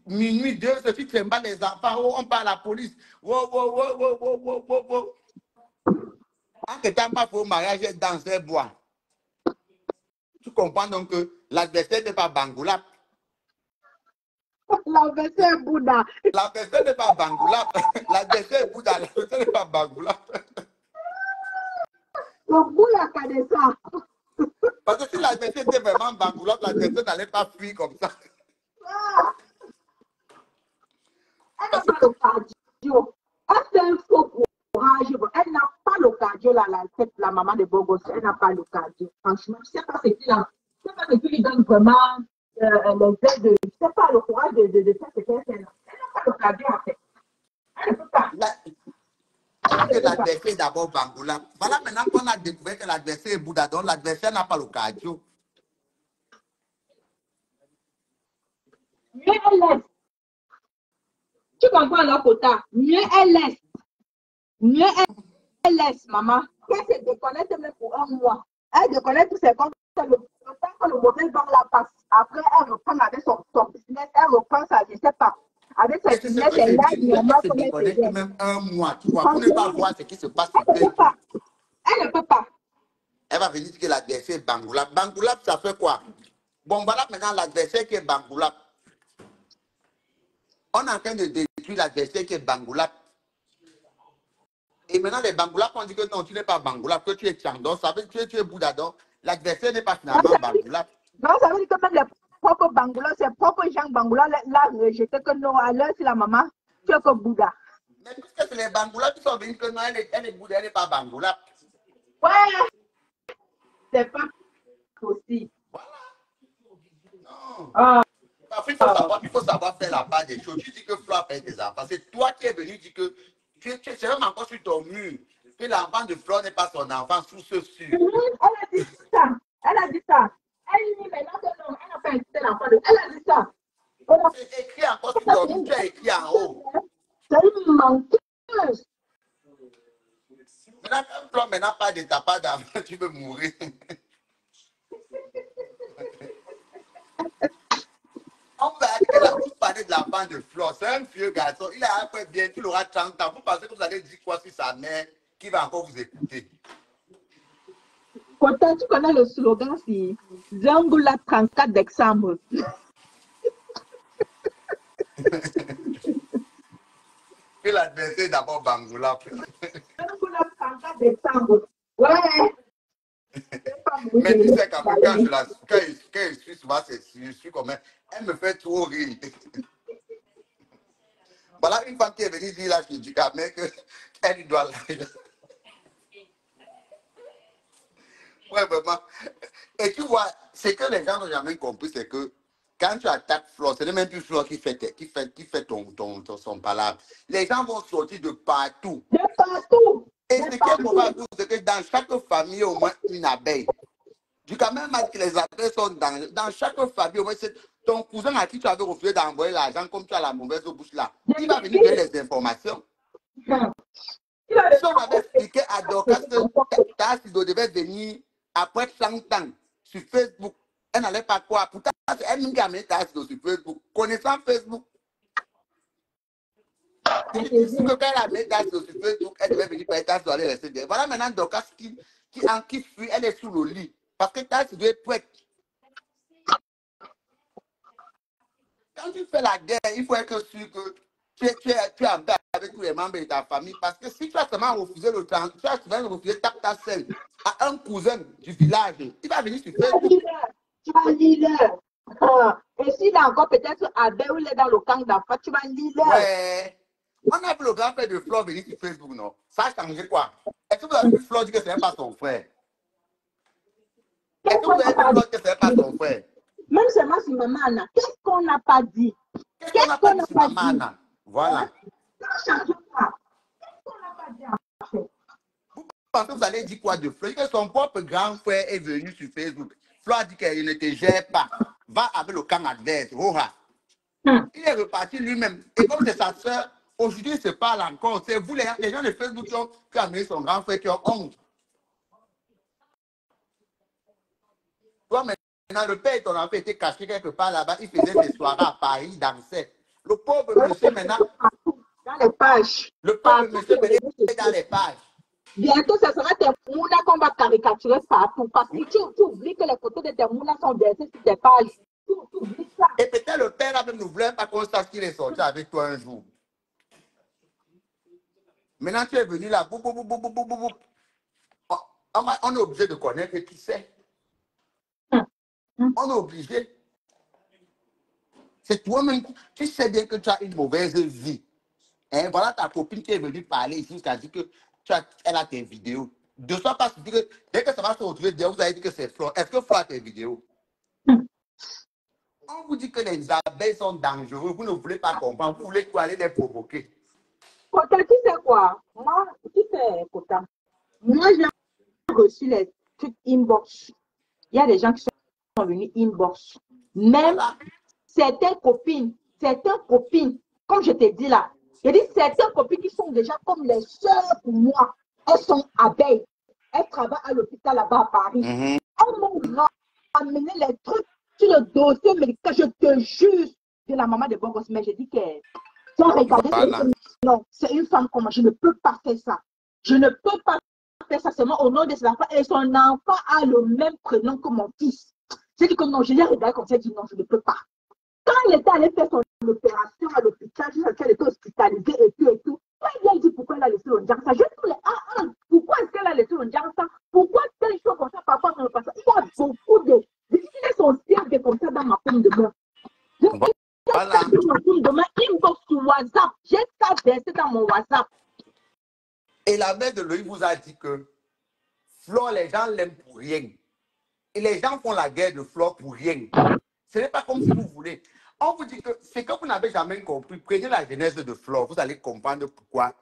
Minuit, 2 heures, tu trimbales les enfants, on parle à la police. Wow. En que t'as pas fait au mariage, dans un bois. Tu comprends donc que l'adversaire n'est pas Bangoulap. L'adversaire est Bouddha. L'adversaire n'est pas Bangoulap. L'adversaire est Bouddha. L'adversaire n'est pas Bangoulap. Le Bouddha qui a des ça. Parce que si l'adversaire était vraiment Bangoulap, l'adversaire n'allait pas fuir comme ça. Elle n'a pas le cardio. Elle fait un faux courage. Elle n'a pas le cardio, la maman de Bogos. Elle n'a pas le cardio. Franchement, je ne sais pas ce qui lui donne vraiment les aides. Je ne sais pas le courage de faire ce qu'elle fait. Elle n'a pas le cardio en fait. Elle ne peut pas. Que l'adversaire est d'abord Bangoulap. Voilà maintenant qu'on a découvert que l'adversaire est Bouddha, donc l'adversaire n'a pas le cardio. Mieux elle laisse. Tu comprends leur quota. Mieux elle laisse. Mieux elle laisse, maman. Elle se déconnecte même pour un mois. Elle déconnecte tous ses comptes. Le temps que le mauvais vent la passe. Après, elle reprend avec son business. Elle reprend ça, je ne sais pas. Avec sa business, elle l'a dit. Elle se déconnecte même un mois, tu vois, pour ne pas voir ce qui se passe. Elle ne peut pas. Elle ne peut pas. Elle va venir dire que l'adversaire est Bangoulap. Bangoulap, ça fait quoi? Bon, voilà maintenant l'adversaire qui est Bangoulap. On est en train de détruire l'adversaire qui est Bangoulap. Et maintenant, les Bangoulap ont dit que non, tu n'es pas Bangoulap, que tu es Tchandon, ça veut dire que tu es Boudadon. L'adversaire n'est pas finalement Bangoulap. Non, ça veut dire que même les propres Bangoulap, ses propres gens Bangoulap l'ont rejeté que non, à l'heure, c'est la maman, tu es que Bouddha. Mais puisque c'est les Bangoulap qui sont venus que non, elle est Bouddha, elle n'est pas Bangoulap. Ouais, c'est pas possible. Voilà. Non. Ah. Il faut savoir faire la part des choses. Tu dis que Flo a fait des enfants. C'est toi qui es venu dire que c'est même encore sur ton mur que l'enfant de Flo n'est pas son enfant sous ce sur. Elle a dit ça. Elle a dit ça. Elle dit maintenant que non, elle n'a pas invité l'enfant. Elle a dit ça. C'est écrit encore sur ton mur. Tu as écrit en haut. C'est une menteuse. Maintenant, comme Flo maintenant pas de ta part d'enfant, tu veux mourir. On va dire que là, vous parlez de l'enfant de Flore. C'est un vieux garçon. Il a après bien, il aura 30 ans. Vous pensez que vous allez dire quoi sur sa mère qui va encore vous écouter? Kota, tu connais le slogan si Zangula 34 décembre. Que l'adversaire d'abord Bangoula. Zangula 34 décembre. Ouais. Mais tu sais qu'après, quand je suis souvent, je suis comme elle me fait trop rire. Voilà une femme qui est venue dire là, je dis quand même qu'elle doit l'argent. Ouais, vraiment. Et tu vois, ce que les gens n'ont jamais compris, c'est que quand tu attaques Flore, ce n'est même plus Flore qui fait son palabre. Les gens vont sortir de partout. De partout. Et ce qui est probable, c'est que dans chaque famille, au moins une abeille. Du quand même que les abeilles sont dans chaque famille, au moins ton cousin à qui tu avais refusé d'envoyer l'argent, comme tu as la mauvaise bouche là, il va venir donner les informations. Si on avait expliqué à Dorcas que Tassido devait venir après 30 ans sur Facebook, elle n'allait pas croire. Pourtant, c'est elle-même qui a mis Tassido sur Facebook. Connaissant Facebook, si que quand elle a mis Tassido sur Facebook, elle devait venir faire Tassido aller rester derrière. Voilà maintenant Dorcas qui fuit, elle est sous le lit. Parce que Tassido est prête. Quand tu fais la guerre, il faut être sûr que tu es en paix avec tous les membres de ta famille. Parce que si tu as seulement refusé le temps, tu as seulement refusé ta scène à un cousin du village, il va venir sur Facebook. Tu vas lire. Et s'il a encore peut-être Abel ou il est dans le camp d'enfants, tu vas lire. Ouais. On a vu le grand-père de Flore venir sur Facebook, non? Ça a changé quoi? Est-ce que vous avez vu Flore dire que ce n'est pas son frère? Est-ce que vous avez vu Flore dire que ce n'est pas son frère? Même seulement sur Maman Anna, qu'est-ce qu'on n'a pas dit? Qu'est-ce qu'on n'a pas dit sur Maman Anna? Voilà. Vous pensez que vous allez dire quoi de Flore? Que son propre grand frère est venu sur Facebook. Flore a dit qu'il ne te gère pas. Va avec le camp adverse. Il est reparti lui-même. Et comme c'est sa soeur, aujourd'hui, il se parle encore. C'est vous, les gens de Facebook, qui ont amené son grand frère, qui ont honte. Toi, maintenant, le père, ton enfant était caché quelque part là-bas. Il faisait des soirées à Paris, il dansait. Le pauvre monsieur, maintenant. Dans les pages. Le pauvre monsieur, maintenant, dans les pages. Bientôt, ce sera tes mounas qu'on va caricaturer partout. Parce que tu oublies que les photos de tes mounas sont versées sur tes pages. Tu oublies ça. Et peut-être le père même ne voulait pas qu'on sache qu'il est sorti avec toi un jour. Maintenant, tu es venu là. On est obligé de connaître qui c'est. On est obligé. C'est toi-même. Tu sais bien que tu as une mauvaise vie. Hein? Voilà ta copine qui est venue parler ici, qui a dit que elle a tes vidéos. De soi pas se dire que dès que ça va se retrouver, vous allez dire que c'est Flore. Est-ce que Flore a tes vidéos? On vous dit que les abeilles sont dangereux. Vous ne voulez pas comprendre. Vous voulez aller les provoquer. Kota, tu sais quoi? Moi, tu sais, Kota. Moi, j'ai reçu les trucs inbox. Il y a des gens qui sont venus inbox. Même Voilà. certaines copines, comme je t'ai dit là, j'ai dit certaines copines qui sont déjà comme les sœurs pour moi. Elles sont abeilles. Elles travaillent à l'hôpital là-bas à Paris. Elles m'ont ramené les trucs sur le dossier médical. Je te jure de la maman de Bongos. Mais j'ai dit que tu as regardé. Voilà. Non, c'est une femme comme moi. Je ne peux pas faire ça. Je ne peux pas faire ça seulement au nom de ses enfants. Et son enfant a le même prénom que mon fils. C'est que non, je l'ai regardé comme ça. Je dis non, je ne peux pas. Quand il était allé faire son opération à l'hôpital, elle était hospitalisée et tout. Elle a dit pourquoi elle a laissé le Ndjangsa. Je dis, pourquoi est-ce qu'elle a laissé le Ndjangsa? Pourquoi telle chose comme ça, parfois, ça ne passe pas? Il y a beaucoup de. Il est son siège comme ça dans ma pomme de main. Voilà. Demain, inbox sur WhatsApp. J'ai ça versé dans mon WhatsApp. Et la mère de Loïc vous a dit que Flore, les gens l'aiment pour rien. Et les gens font la guerre de Flore pour rien. Ce n'est pas comme si vous voulez. On vous dit que c'est que vous n'avez jamais compris. Prenez la genèse de Flore. Vous allez comprendre pourquoi.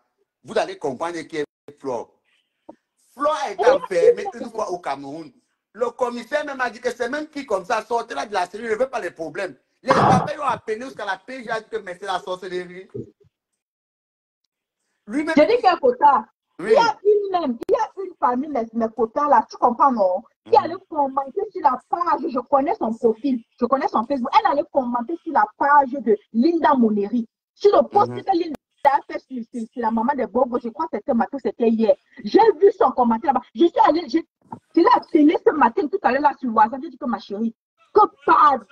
Vous allez comprendre qui est Flore. Flore a été enfermée une fois au Cameroun. Le commissaire même a dit que c'est même qui comme ça sortez là de la série, ne veut pas les problèmes. Les abeilles ont appelé jusqu'à la PJ a dit que c'est la sorcellerie. Lui-même. Je dis que Kota, Oui. il y a une famille, mes Kota là, tu comprends non? qui allait commenter sur la page, je connais son profil, je connais son Facebook, elle allait commenter sur la page de Linda Moneri, sur le post que Linda a fait sur la maman de Bobo, je crois que c'était matin, c'était hier. J'ai vu son commentaire là-bas. Je suis allée, je l'ai appelé ce matin, tout à l'heure là sur WhatsApp, j'ai dit que ma chérie, que pardon,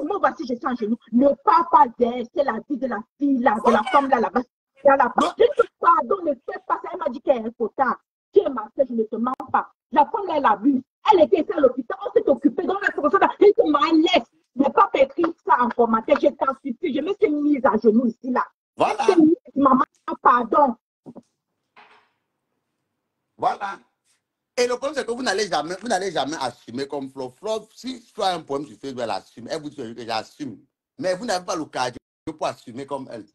moi voici, je suis en genou, ne parle pas d'elle, c'est la vie de la fille là, de la femme là-bas. Je dis que pardon, ne fais pas ça. Elle m'a dit qu'elle est un potard. Tu es ma soeur, je ne te mens pas. La femme là, elle abuse. Elle était ici à l'hôpital, on s'est occupé dans la profession. Elle dit, ma laisse, ne pas écrire ça en commentaire. Je t'en supplie, je me suis mise à genoux ici là. Voilà. Maman, pardon. Voilà. Et le problème, c'est que vous n'allez jamais assumer comme Flo. Flo, si tu as un problème sur Facebook, elle assume. Elle vous dit que j'assume. Mais vous n'avez pas le cardio pour assumer comme elle.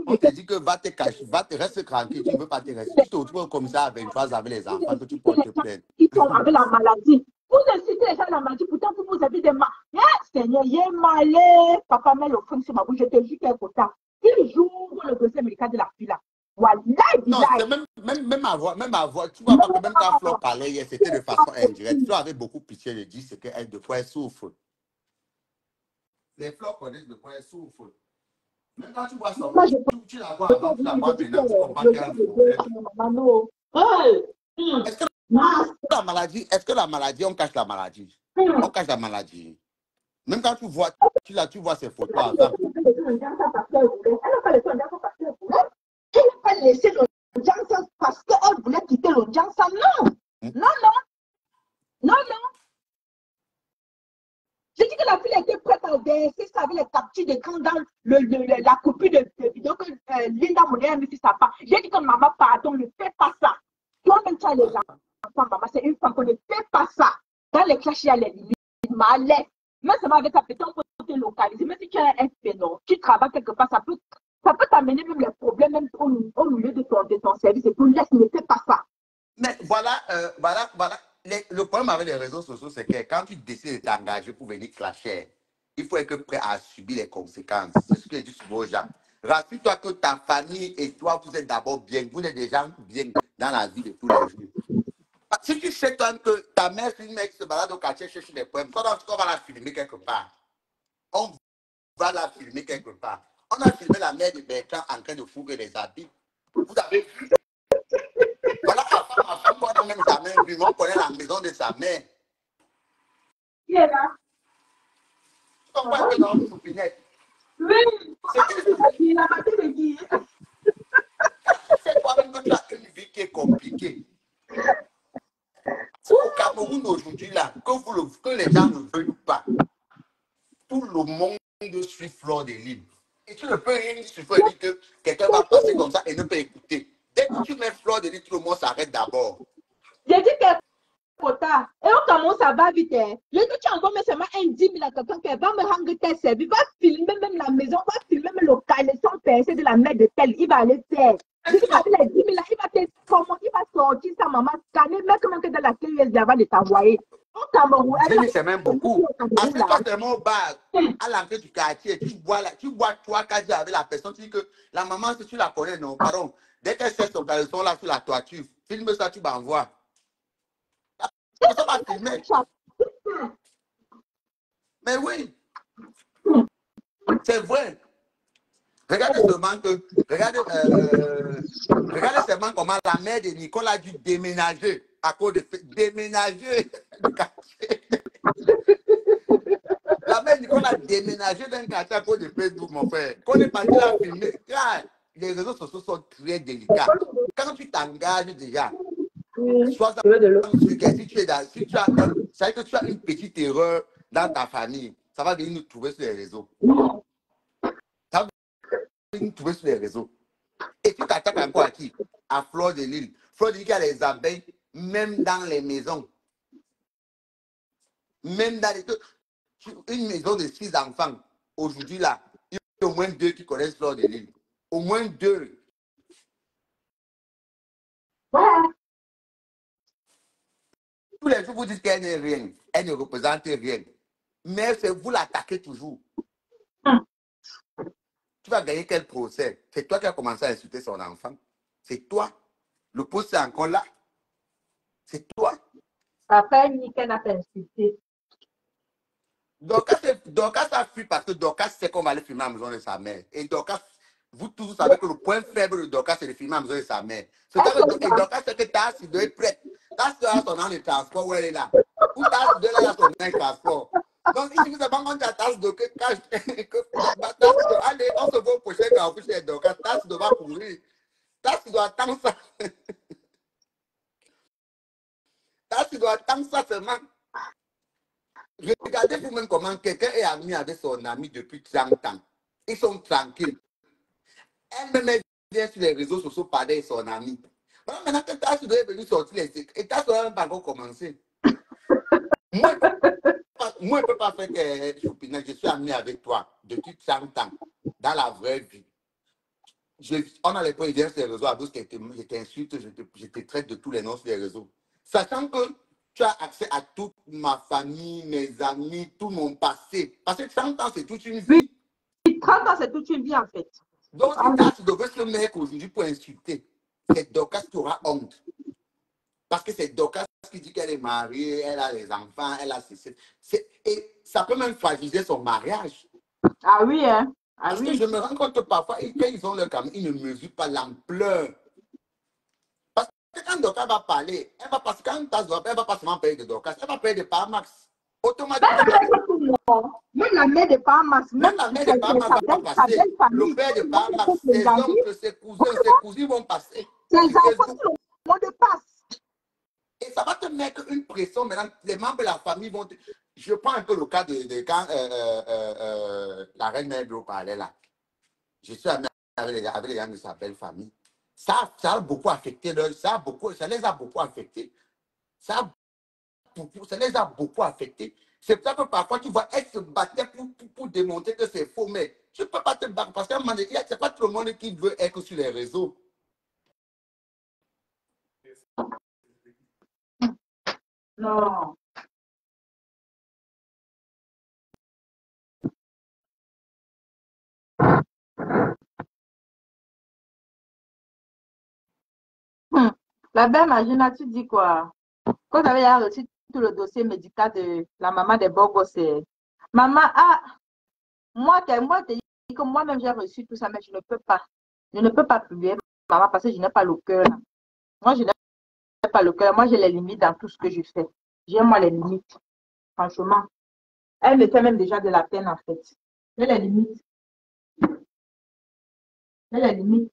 On te dit que va te cacher, va te rester tranquille, tu ne veux pas te rester. Tu te retrouves comme ça avec une phase avec les enfants que tu portes plainte. Ils sont avec la maladie. Vous incitez les gens à la maladie, pourtant vous avez des malades. Seigneur, il est malé. Papa met le fond sur ma bouche, je te jure qu'elle est potable. Il joue le dossier médical de la fille là. Voilà, non, c'est même ma voix, tu vois pas que même quand Flo parlait hier, c'était de façon indirecte. Flo avait beaucoup pitié de dire ce qu'elle, de quoi elle souffre. Les Flo connaissent de quoi elle souffre. Même quand tu vois son moi, tu la vois avant, tu la vois maintenant, tu comprends qu'il y a un problème. Est-ce que la maladie, on cache la maladie? On cache la maladie. Même quand tu vois ces photos avant. Elle n'a pas laissé l'audience parce qu'elle voulait quitter l'audience. Non. Non. J'ai dit que la fille était prête à verser ça avec les captures d'écran dans la copie de vidéo que Linda Monet a mis sur sa part. J'ai dit que maman, pardon, ne fais pas ça. Toi-même, tu as les enfants, maman, c'est une femme qu'on ne fait pas ça. Dans les clashs, il y a les limites. Même ça avec ta petite, on peut te localiser. Même si tu as un phénomène, tu travailles quelque part, ça peut t'amener même les problèmes même au milieu de ton service. Et puis, laisse, ne fais pas ça. Mais voilà. Le problème avec les réseaux sociaux, c'est que quand tu décides de t'engager pour venir clasher, il faut être prêt à subir les conséquences. C'est ce que je dis souvent aux gens. Rassure-toi que ta famille et toi, vous êtes d'abord bien. Vous êtes des gens bien dans la vie de tous les jours. Si tu sais, toi, que ta mère, c'est une mec qui se balade au quartier, cherche des poèmes, on va la filmer quelque part. On va la filmer quelque part. On a filmé la mère de Bertrand en train de fourrer les habits. Vous avez vu? Voilà ma femme, on n'a même jamais vu. On connaît la maison de sa mère. Qui est là? Tu comprends que dans une soupinette? Oui, il a battu le guide. C'est toi-même que tu as une vie qui est compliquée. Au Cameroun aujourd'hui, là, que les gens ne veulent pas, tout le monde suit Fleur de Lille. Et tu ne peux rien dire sur Fleur de Lille que quelqu'un va passer comme ça et ne peut écouter. Dès que tu mets Fleur de Lille, tout le monde s'arrête d'abord. J'ai dit qu'elle est potard. Et au Cameroun, ça va vite. J'ai dit que tu envoies seulement un 10 000 à quelqu'un qui va me rendre tel service, va filmer même la maison, va filmer même le calais sans percer de la mère de tel. Il va aller faire. J'ai dit qu'avec les 10 000 là, il va te comment il va sortir sa maman, scanner, même que dans la clé USB avant de t'envoyer. Au Cameroun, C'est même beaucoup. Assieds-toi seulement au bar, à l'entrée du quartier, tu bois 3-4 jours avec la personne, tu dis que la maman, si tu la connais, non, pardon. Dès qu'elle sait son caleçon là sur la toiture, filme ça, tu m'envoies. La personne va filmer. Mais oui, c'est vrai. Regardez seulement comment la mère de Nicole a dû déménager à cause de déménager du quartier. La mère de Nicole a déménagé d'un quartier à cause de Facebook, mon frère. Quand on est parti la filmer, car les réseaux sociaux sont très délicats. Quand tu t'engages déjà, soit dans un truc, si tu as que tu as une petite erreur dans ta famille, ça va venir nous trouver sur les réseaux. Ça va venir nous trouver sur les réseaux. Et tu t'attaques encore à qui? À Fleur de Lille. Fleur de Lille qui a les abeilles, même dans les maisons. Même dans une maison de 6 enfants. Aujourd'hui, là, il y a au moins 2 qui connaissent Fleur de Lille. Au moins 2. Ouais. Tous les jours, vous dites qu'elle n'est rien. Elle ne représente rien. Mais c'est vous l'attaquez toujours. Tu vas gagner quel procès? C'est toi qui as commencé à insulter son enfant. C'est toi. Le procès est encore là. C'est toi. Après, Nickel a fait insulter. Dorcas a fui parce que Dorcas sait qu'on va aller filmer à la maison de sa mère. Et Dorcas, vous tous savez que le point faible de Dorcas, c'est de filmer à la maison de sa mère. Et Dorcas sait que Tassi doit être prête. Tassi doit avoir son an de transport où elle est là. Ou Tassi doit avoir son an de transport. Donc, il suffit seulement qu'on dit à Tassi de que Tassi doit aller, on se voit au prochain carrefour chez Dorcas. Tassi doit courir. Tassi doit attendre ça. Tassi doit attendre ça seulement. Regardez vous-même comment quelqu'un est ami avec son ami depuis 30 ans. Ils sont tranquilles. Elle-même vient sur les réseaux sociaux parler avec son ami. Maintenant que Tassi doit venir sortir les secrets, et Tassi doit même pas encore commencer. Moi, je ne peux pas faire que Choupinette, je suis ami avec toi depuis 30 ans, dans la vraie vie. On a les points sur les réseaux, à d'autres je t'insulte, je te traite de tous les noms sur les réseaux. Sachant que tu as accès à toute ma famille, mes amis, tout mon passé. Parce que 30 ans, c'est toute une vie. 30 ans, c'est toute une vie, en fait. Donc, si tu devais ce mec aujourd'hui pour insulter, c'est Dorcas qui aura honte. Parce que c'est Dorcas qui dit qu'elle est mariée, elle a les enfants, elle a ses... Et ça peut même fragiliser son mariage. Ah oui, hein? Ah Parce oui. que je me rends compte parfois, quand ils ont leur caméra, ils ne mesurent pas l'ampleur. Parce que quand Dorcas va parler, elle va passer, quand elle va pas seulement parler de Dorcas, elle va parler de Parmax. Automatiquement. Même la mère de Parmax, Même la mère de Parmax va passer. Le père de Parmax, ses oncles, ses cousins, ses cousines vont passer. Ses enfants, tout le monde passe. Et ça va te mettre une pression. Maintenant, les membres de la famille vont... Je prends un peu le cas de quand la reine mère parlait là. Je suis ami avec les gens de sa belle famille. Ça a beaucoup affecté leur... Ça les a beaucoup affectés. Ça les a beaucoup affectés. C'est pour ça que parfois, tu vois, elle se battait pour démontrer que c'est faux. Mais tu ne peux pas te battre parce qu'à un moment donné, ce n'est pas tout le monde qui veut être sur les réseaux. Non. La belle Magina, tu dis quoi? Quand tu avais reçu tout le dossier médical de la maman des Bogos, c'est... Maman, moi, te dis que moi-même, j'ai reçu tout ça, mais je ne peux pas. Je ne peux pas publier, maman, parce que je n'ai pas le cœur. Moi, je n'ai pas le cœur. Moi, j'ai les limites dans tout ce que je fais. J'ai moi les limites. Franchement. Elle me fait même déjà de la peine, en fait. J'ai les limites. J'ai les limites.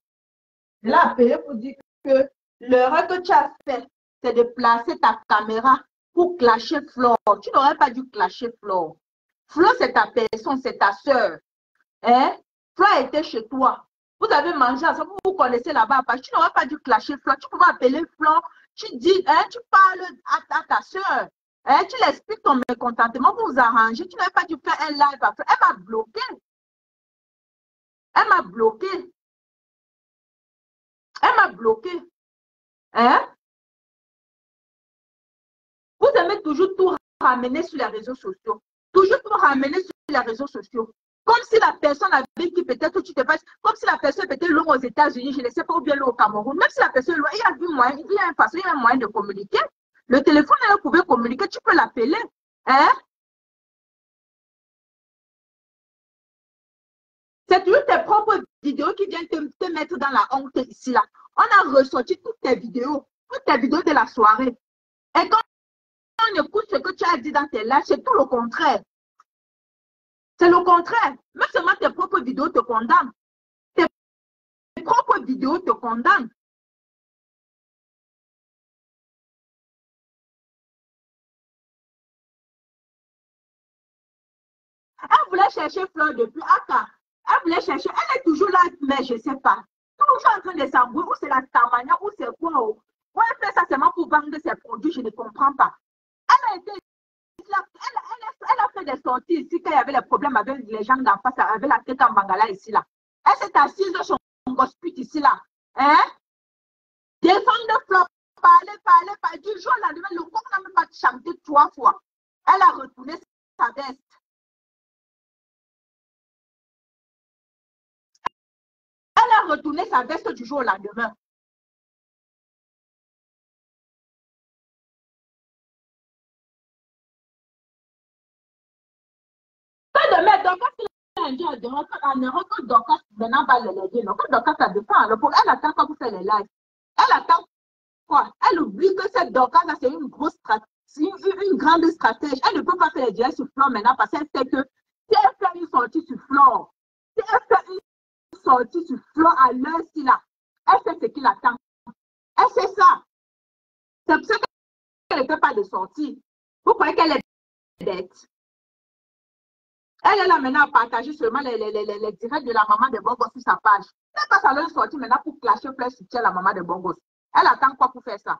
Je l'ai appelé pour dire que l'erreur que tu as fait, c'est de placer ta caméra pour clasher Flore. Tu n'aurais pas dû clasher Flore. Flore, c'est ta personne, c'est ta soeur. Hein? Flore était chez toi. Vous avez mangé ensemble, vous vous connaissez là-bas. Tu n'aurais pas dû clasher Flore. Tu pouvais appeler Flore. Tu dis, hein, tu parles à ta soeur. Hein, tu l'expliques ton mécontentement pour vous arranger. Tu n'aurais pas dû faire un live. Elle m'a bloqué. Elle m'a bloqué. Elle m'a bloqué. Hein? Vous aimez toujours tout ramener sur les réseaux sociaux. Toujours tout ramener sur les réseaux sociaux. Comme si la personne avec qui peut-être tu te passes, comme si la personne peut-être loin aux États-Unis, je ne sais pas, ou bien loin au Cameroun. Même si la personne est loin, il y a du moyen, il y a une façon, il y a un moyen de communiquer. Le téléphone, elle pouvait communiquer, tu peux l'appeler. Hein? C'est toujours tes propres vidéos qui viennent te mettre dans la honte ici, là. On a ressorti toutes tes vidéos de la soirée. Et quand on écoute ce que tu as dit dans tes lives, c'est tout le contraire. C'est le contraire. Même seulement tes propres vidéos te condamnent. Tes propres vidéos te condamnent. Elle voulait chercher Fleur depuis Aka. Elle voulait chercher. Elle est toujours là, mais je ne sais pas. Toujours en train de s'embrouiller. Ou c'est la Starmania, ou c'est quoi. Ou elle fait ça seulement pour vendre ses produits. Je ne comprends pas. Elle a été... Elle a fait des sorties ici quand il y avait les problèmes avec les gens d'en face, avec la tête en Bangala ici là. Elle s'est assise dans son gospel ici là. Hein? Défendre Fleur, parler. Du jour au lendemain, le corps n'a même pas chanté 3 fois. Elle a retourné sa veste. Elle a retourné sa veste du jour au lendemain. enjoy the record and the record Dorcas maintenant va les aider. Donc, Dorcas, ça dépend. Alors, pour elle attend quoi pour faire les lives? Elle attend quoi? Elle oublie que cette Dorcas, c'est une grosse stratégie, une grande stratège. Elle ne peut pas faire les directs sur Flore maintenant parce qu'elle sait que si elle fait une sortie sur Flore, si elle fait une sortie sur Flore à l'heure-ci là, elle sait ce qu'il attend. Elle sait ça. C'est pour ça qu'elle ne fait pas de sortie. Vous croyez qu'elle est bête? Elle est là maintenant à partager seulement les directs de la maman de Bongos sur sa page. Elle passe à leur sortie maintenant pour clasher plein soutien la maman de Bongos. Elle attend quoi pour faire ça?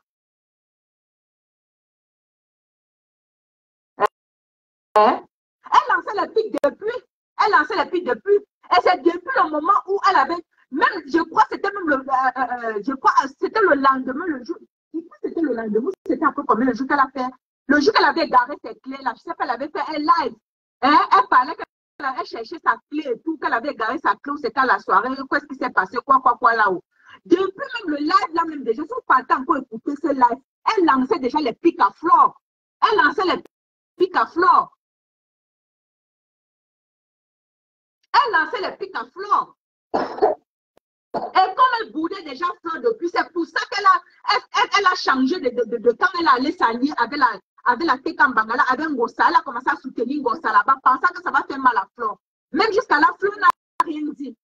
Hein? Elle lançait les pics depuis. Elle lançait les pics depuis. Et c'est depuis le moment où elle avait. Même, je crois, c'était même le. Je crois, c'était le lendemain, le jour. C'était le lendemain, c'était un peu comme le jour qu'elle a fait. Le jour qu'elle avait garé ses clés là, je sais pas, elle avait fait un live. Hein? Elle parlait qu'elle cherchait sa clé et tout, qu'elle avait garé sa clé, c'était à la soirée. Qu'est-ce qui s'est passé? Quoi là-haut? Depuis même le live là, même déjà, si vous partez encore écouter ce live, elle lançait déjà les pics à Flore. Elle lançait les pics à Flore. Elle lançait les pics à Flore. Et comme elle boudait déjà Flore depuis, c'est pour ça qu'elle a changé de quand elle allait s'allier avec la Tekambangala, avec Ngossa. Elle a commencé à soutenir Ngossa là-bas, pensant que ça va faire mal à Flore. Même jusqu'à là, Flore n'a rien dit.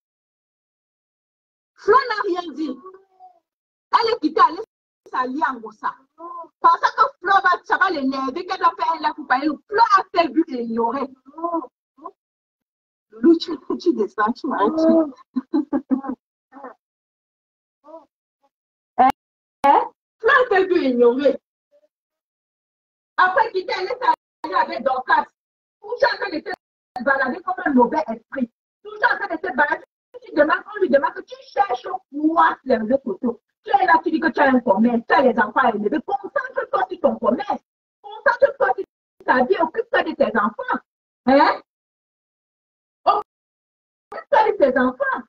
Flore n'a rien dit. Elle est quittée, elle est s'allier à Ngossa. Pensant que Flore ça va l'énerver, qu'elle doit faire un live pour parler. Flore a fait but et ignorer. Loulou, tu descends, tu m'arrêtes. Flore fait but et ignorer. Après quitter, elle est allée avec Dorcas. Toujours en train de se balader comme un mauvais esprit. Toujours en train de se balader. On lui demande que tu cherches quoi sur les réseaux sociaux. Tu es là, tu dis que tu as un commerce, tu as les enfants à élever. Concentre-toi sur ton commerce. Concentre-toi sur ta vie. Occupe-toi de tes enfants. Hein? Occupe-toi de tes enfants.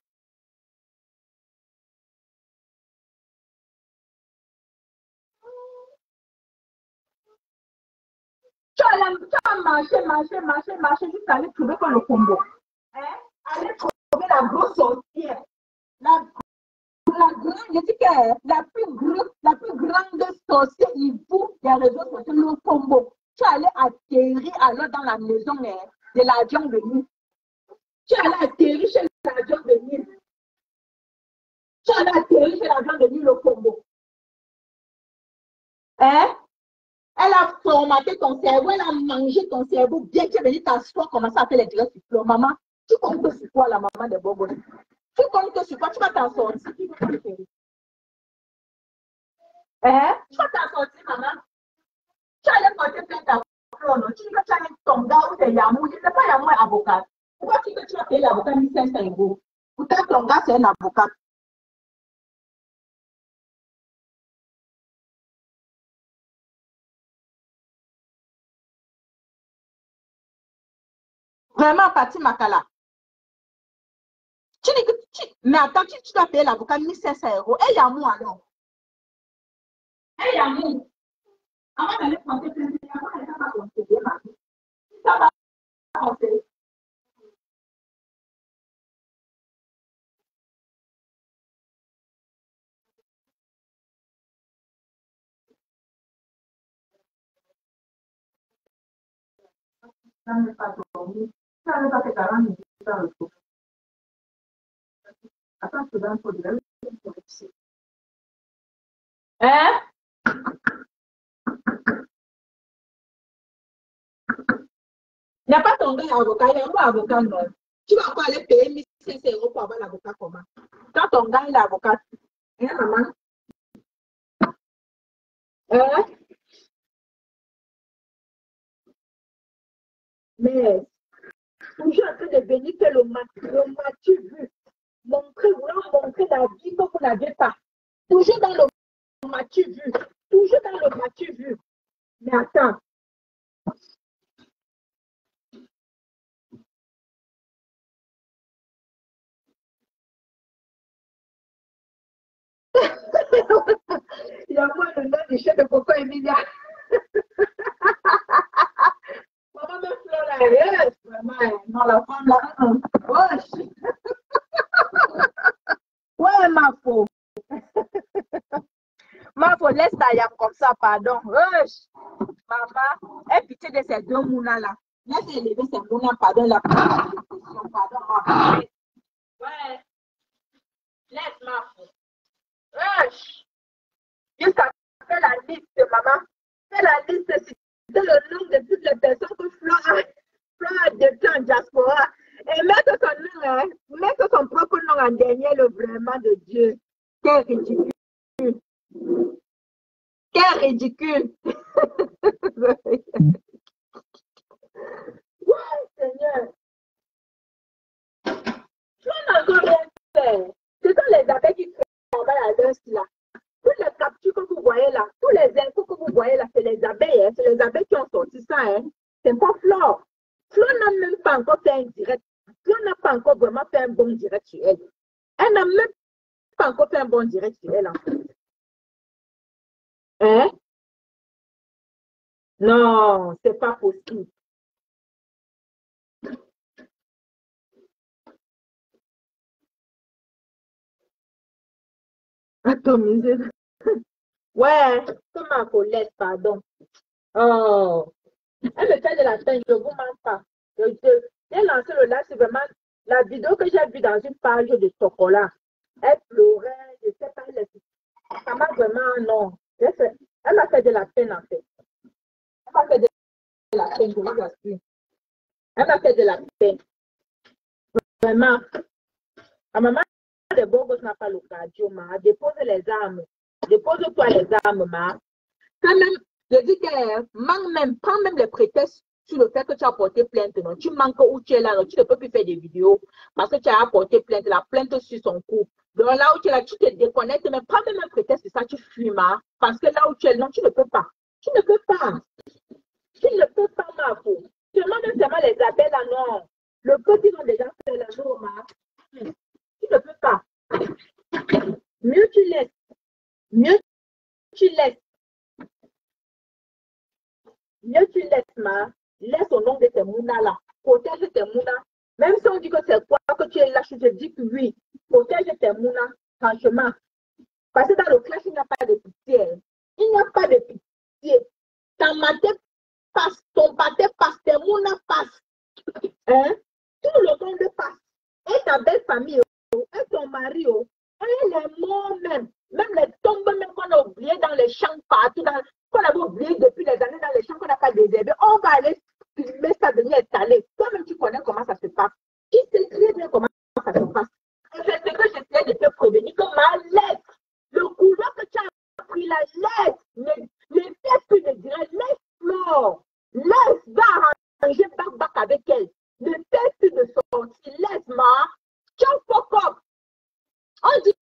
Tu as marché jusqu'à aller trouver comme le combo. Hein? Aller trouver la grosse sorcière. La grande, je dis que la plus grande sorcière hibou des réseaux sociaux, le combo. Tu es allé atterrir alors dans la maison de l'avion de nuit. Tu es allé atterrir chez l'avion de nuit. Tu es allé atterrir chez l'avion de nuit, le combo. Hein? Elle a formaté ton cerveau, elle a mangé ton cerveau. Bien que tu es venu t'asseoir, commencer à faire les directs sur Flore. Maman, tu comptes sur quoi la maman de Bobo? Tu comptes sur quoi? Tu vas t'en sortir. Hein? Tu vas t'en sortir, maman. Tu allais porter plainte à Flore, non? Tu dis que tu as un tonga ou c'est Yamou. Je ne sais pas, Yamou est avocat. Pourquoi tu dis que tu vas payer l'avocat 1500 €? Pourtant, tonga, c'est un avocat. Vraiment, Pati Makala. Tu dis que mais attends, tu dois payer l'avocat 1500 €. Et Yamou alors? Et Yamou? Avant d'aller porter plainte, Yamou n'est pas conseillé, ma vie. Ça va conseiller. Ça n'est pas dormi. Ça n'est pas fait 40 minutes dans le coup. Attends, je te donne pour dire. Hein? Il n'y a pas ton gars avocat, il y a un avocat, non. Tu vas pas aller payer 1500 € pour avoir l'avocat comment? Quand ton gars est avocat, hein, maman? Hein? Mais, toujours en train de venir faire le matu vu. Vouloir montrer la vie que vous n'avez pas. Toujours dans le matu vu. Toujours dans le matu vu. Mais attends. Il y a moi le nom du chef de Coco Emilia. Maman me flore là. Vraiment, non, la femme là, wesh. Ouais, ma faux. Ma faux, laisse ta yam comme ça, pardon. Wesh. Maman, aie pitié de ces deux mounas là. Laisse élever ces mounas, pardon, la question, pardon, ma faux. Ouais, laisse ma faux. Wesh. Juste à faire la liste, maman. Fais la liste, c'est le nom de toutes les personnes que Fleur a depuis en diaspora. Et mettre son nom, hein, mettre son propre nom en dernier, le vraiment de Dieu. Quel ridicule. Quel ridicule. Ouais, Seigneur. Fleur n'a encore rien fait. Ce sont les abeilles qui travaillent à l'heure là. Toutes les captures que vous voyez là, tous les infos que vous voyez là, c'est les abeilles, hein, c'est les abeilles qui ont sorti ça. Hein. C'est pas Flore. Flore n'a même pas encore fait un direct. Flore n'a pas encore vraiment fait un bon direct sur elle. Elle n'a même pas encore fait un bon direct sur elle en fait. Hein? Non, c'est pas possible. Atomisé. Ouais, comme ma collègue, pardon. Oh, elle me fait de la peine, je ne vous mens pas. J'ai lancé le live, c'est vraiment la vidéo que j'ai vue dans une page de chocolat. Elle pleurait, je ne sais pas, ça m'a vraiment, non. Elle m'a fait de la peine en fait. Elle m'a fait de la peine, je vous assure. Elle m'a fait de la peine. Vraiment. La maman de Bogos n'a pas l'occasion, ma. Dépose les armes. Dépose-toi les armes, ma. Quand même, je dis que prends même les prétextes sur le fait que tu as porté plainte. Non? Tu manques où tu es là, non? Tu ne peux plus faire des vidéos parce que tu as porté plainte, la plainte sur son cou. Donc là où tu es là, tu te déconnectes, mais prends même un prétexte, c'est ça, tu fumes. Hein? Parce que là où tu es, non, tu ne peux pas. Tu ne peux pas. Tu ne peux pas, ma peau. Seulement les abeilles là, non. Le peu qu'ils ont déjà fait là, non, ma. Tu ne peux pas. Mieux tu laisses. Mieux tu laisses. Mieux tu laisses, ma. Laisse au nom de tes mounas là. Protège tes mounas. Même si on dit que c'est quoi que tu es là, je te dis que oui. Protège tes mounas, franchement. Parce que dans le clash, il n'y a pas de pitié. Il n'y a pas de pitié. Ta maté passe, ton pâté passe, tes mounas passent. Hein? Tout le monde passe. Et ta belle famille, et ton mari, et les morts même. Même les tombes même qu'on a oubliées dans les champs partout, qu'on avait oublié depuis les années dans les champs qu'on n'a pas déshervé, on va aller filmer ça, venir installer. Toi-même, tu connais comment ça se passe. Tu sais très bien comment ça se passe. Et c'est ce que j'essayais de te prévenir, que ma lettre, le courant que tu as pris, la lettre, les fesses que je dirais, laisse-moi. Laisse, va arranger bac avec elle. Ne fais plus de sortie, laisse-moi. Tu es fuck up. On dit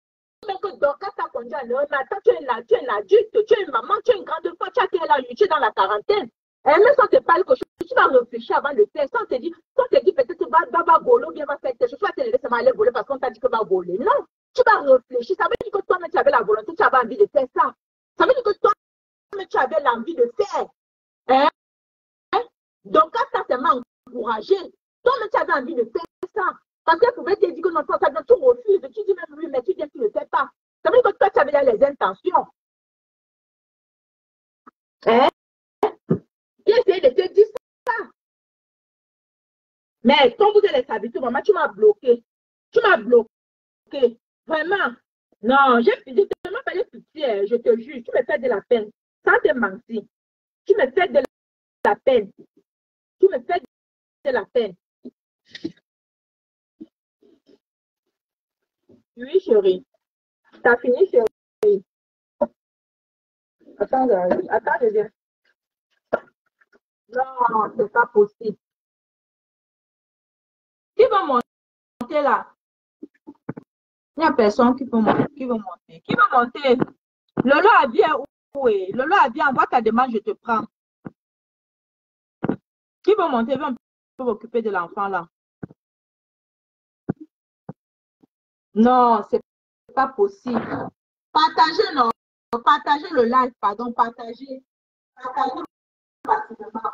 que dans quand tu as conduit à l'heure, mais attends, tu es un adulte, tu es une maman, tu es une grande femme, tu as quel âge, tu es dans la quarantaine. Et même si on te parle que tu vas réfléchir avant de faire. Si on te dit peut-être que va voler ou bien va faire quelque chose, tu vas te lever, ça va aller voler parce qu'on t'a dit que va voler. Non, tu vas réfléchir. Ça veut dire que toi-même tu avais la volonté, tu avais envie de faire ça. Ça veut dire que toi-même tu avais l'envie de faire. Hein? Donc quand tu as tellement encouragé, toi-même tu avais envie de faire ça. Parce qu'elle pouvait te dire que non, ça, tu refuses. Tu dis même oui, mais tu dis que tu ne le fais pas. Ça veut dire que toi, tu avais les intentions. Hein? Qui essaie de te dire ça? Mais quand vous allez s'habituer, maman, tu m'as bloqué. Tu m'as bloqué. Vraiment. Non, j'ai fini. Tu m'as fait pitié, je te jure. Tu me fais de la peine. Sans te mentir. Tu me fais de la peine. Tu me fais de la peine. Oui, chérie. T'as fini, chérie. Attends, je viens. Non, c'est pas possible. Qui va monter là? Il n'y a personne qui peut monter. Qui veut monter? Qui va monter? Lolo a bien où est? Lolo a bien, envoie ta demande, je te prends. Qui veut monter? On peut m'occuper de l'enfant là. Non, c'est pas possible. Partagez, non. Partagez le live, pardon. Partagez. Partagez facilement.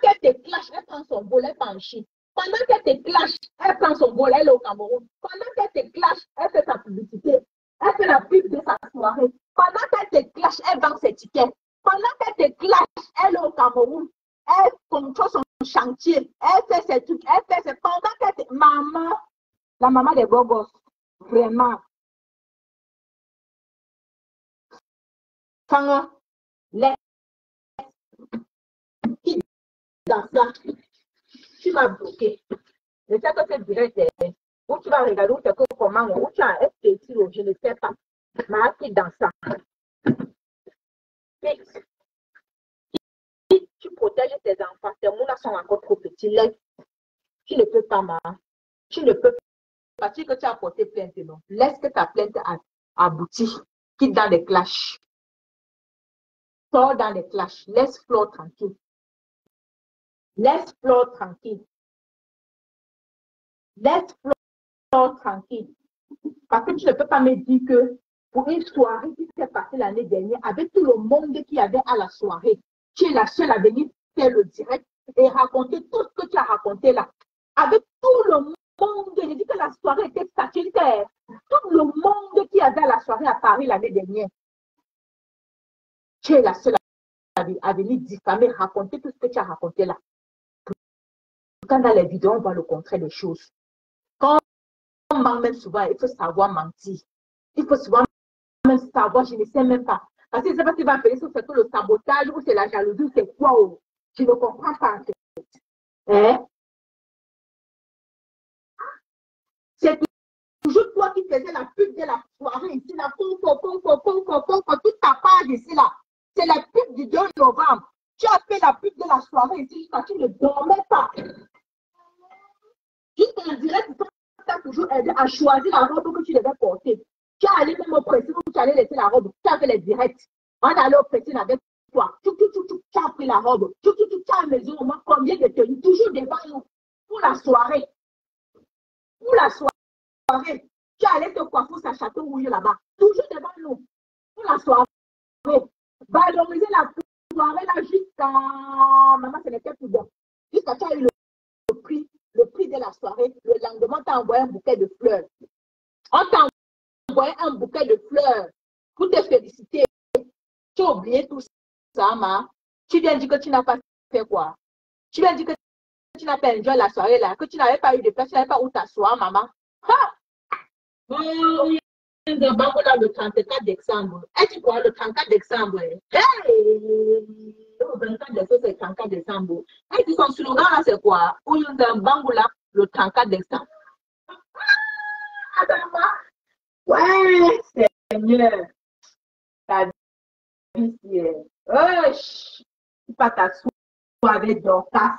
qu'elle te clash, elle prend son vol, elle part en Chine. Pendant qu'elle te clash, elle prend son vol, elle est au Cameroun. Pendant qu'elle te clash, elle fait sa publicité. Elle fait la pub de sa soirée. Pendant qu'elle te clash, elle vend ses tickets. Pendant qu'elle te clash, elle est au Cameroun. Elle contrôle son chantier. Elle fait ses trucs. Elle fait ses... Pendant qu'elle te... Maman, la maman des beaux gosses. Vraiment. Quand les... Dans ça, tu m'as bloqué. Je sais que c'est direct. Où tu vas regarder, où tu as comment, où tu as petit, je ne sais pas. Mais qui dans ça. Si tu protèges tes enfants, tes mots là sont encore trop petits. Tu ne peux pas, maman. Tu ne peux pas. Parce que tu as porté plainte, non. Laisse que ta plainte aboutit. Quitte dans les clashs. Sors dans les clashs. Laisse Flore tranquille. Laisse Flore tranquille. Laisse Flore tranquille. Parce que tu ne peux pas me dire que pour une soirée qui s'est passée l'année dernière, avec tout le monde qui avait à la soirée, tu es la seule à venir faire le direct et raconter tout ce que tu as raconté là. Avec tout le monde, je dis que la soirée était saturée. Tout le monde qui avait à la soirée à Paris l'année dernière, tu es la seule à venir diffamer, raconter tout ce que tu as raconté là. Quand dans les vidéos, on voit le contraire des choses. Quand on ment même souvent, il faut savoir mentir. Il faut souvent même savoir, je ne sais même pas. Parce que je ne sais pas si tu vas appeler ça, c'est que le sabotage ou c'est la jalousie, c'est quoi? Je ne comprends pas. Hein? C'est toujours toi qui faisais la pub de la soirée ici, la toute ta page ici là. C'est la pub du 2 novembre. Tu as fait la pub de la soirée ici jusqu'à tu ne dormais pas. Jusqu'en direct, tu as toujours aidé à choisir la robe que tu devais porter. Tu es allé même au pressing où tu allais laisser la robe. Tu as fait les directs. On allait au pressing avec toi. Tu as pris la robe. Tu as mesuré au moins combien de tenues. Toujours devant nous. Pour la soirée. Pour la soirée. Tu allais te coiffer sa château rouge là-bas. Toujours devant nous. Pour la soirée. Valoriser la soirée là jusqu'à... Maman, ce n'était plus bon. Jusqu'à tu as eu le prix de la soirée. Le lendemain, on t'a envoyé un bouquet de fleurs. On t'a envoyé un bouquet de fleurs pour te féliciter. Tu as oublié tout ça, ma. Tu viens dire que tu n'as pas fait quoi? Tu viens dire que tu n'as pas enjoyé la soirée là, que tu n'avais pas eu de place, tu n'avais pas où t'asseoir, maman. Ha! Le 34 décembre. Est-ce que tu vois le 34 décembre? Hey! Le 24 décembre, c'est le 34 décembre. Est-ce que son slogan là, c'est quoi? Ou il y a un bango là, le 34 décembre. Ouais, Seigneur. Ta vie, c'est... Tu pas t'asseoir avec Dorcas,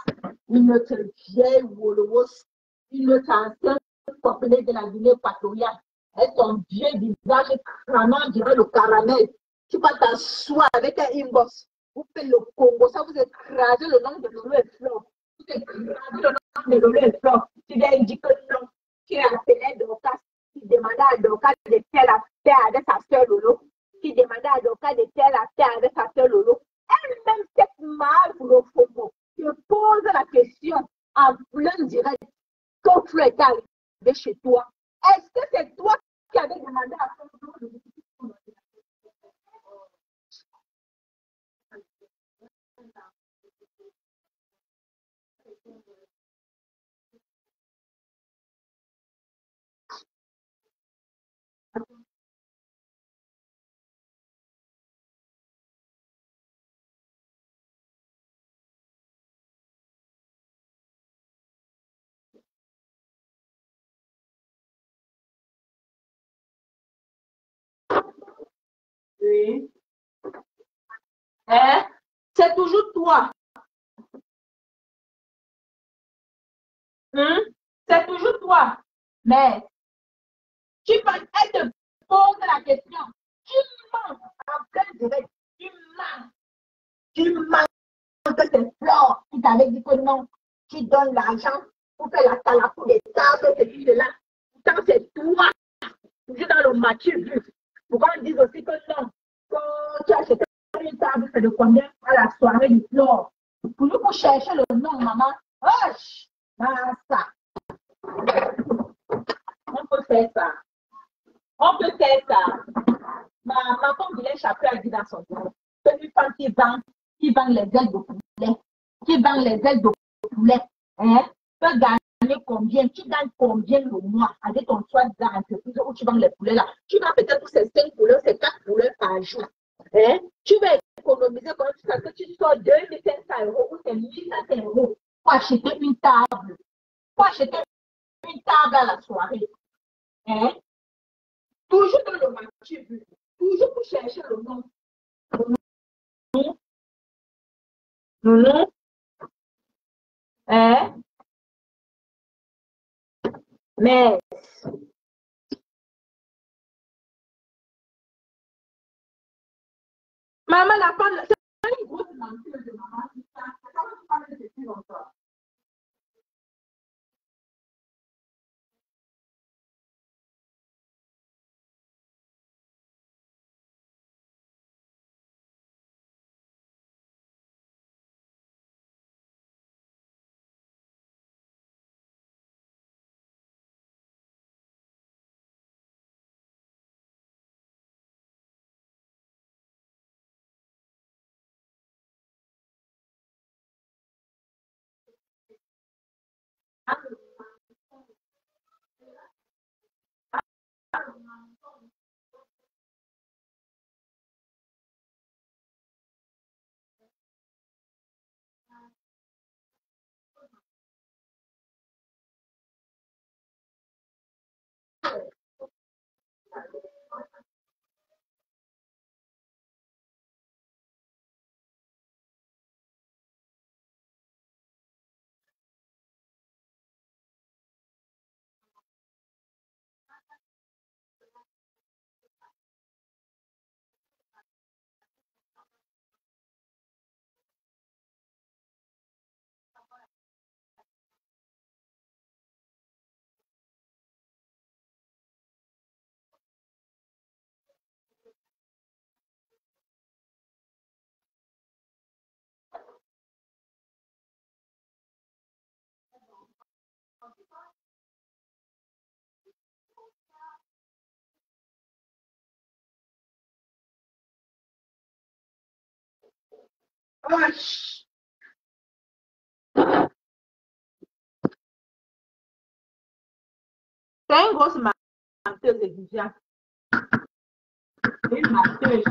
une autre vieille Wolowos, une autre ancienne comprenez de la Guinée équatoriale. Avec son vieux visage cramant, on dirait le caramel. Tu vas t'asseoir avec un inbox. Vous faites le Congo, ça vous écrasez le nom de Lolo et Flore. Vous écrasez le nom de Lolo et Flore. Tu viens dire que non. Tu as appelé Dorcas. Tu demandais à Dorcas de faire la paix avec sa soeur Lolo. Tu demandais à Dorcas de faire la paix avec sa soeur Lolo. Elle-même, cette mal pour le FOMO, te pose la question en plein direct. Ton frère est arrivé chez toi. Est-ce que c'est toi qui avais demandé à ton frère? Oui. Hein? C'est toujours toi. C'est toujours toi. Mais tu peux, elle te pose la question. Tu mens en plein direct. Tu mens. Tu mens que c'est Flore qui t'avait dit que non. Tu donnes l'argent pour faire la talafou des tables, ceci, cela. Pourtant, c'est toi. Toujours dans le mature vu. Pourquoi on dit aussi que non? Quand tu as acheté une table, c'est de combien à la soirée du Flore? Toujours pour chercher le nom, maman. Wesh! Ça. On peut faire ça. On peut faire ça. Ma femme Vilain Chapeau a dit dans son bureau. C'est une femme qui vend les ailes de poulet. Qui vend les ailes de poulet. Hein? Peut gagner combien? Tu gagnes combien le mois avec ton choix d'entreprise où tu vends les poulets là? Tu vas peut-être pour ces 5 poulets, ces 4 poulets par jour. Hein? Tu vas économiser comme ça que tu sors 2500 euros ou c'est 1500 euros pour acheter une table. Pour acheter une table à la soirée. Hein? Toujours dans le marché, toujours pour chercher le nom. Non. Hein? Mais maman n'a pas c'est une grosse menteuse de maman. Ça va parler de depuis longtemps. Wesh! C'est une grosse menteuse exigeante. Une menteuse.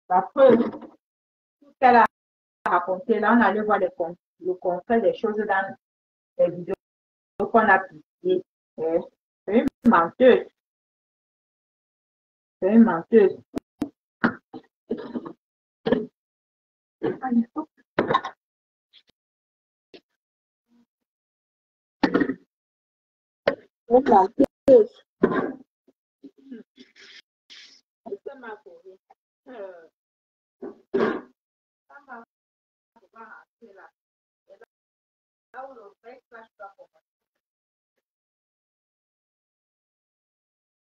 La preuve. Tout qu'elle a raconté, là, on allait voir le concret des choses dans les vidéos qu'on a publiées. C'est une menteuse. C'est une menteuse. Une menteuse. C'est ma courrier. Ça va rentrer là. Là où le vrai clash doit commencer.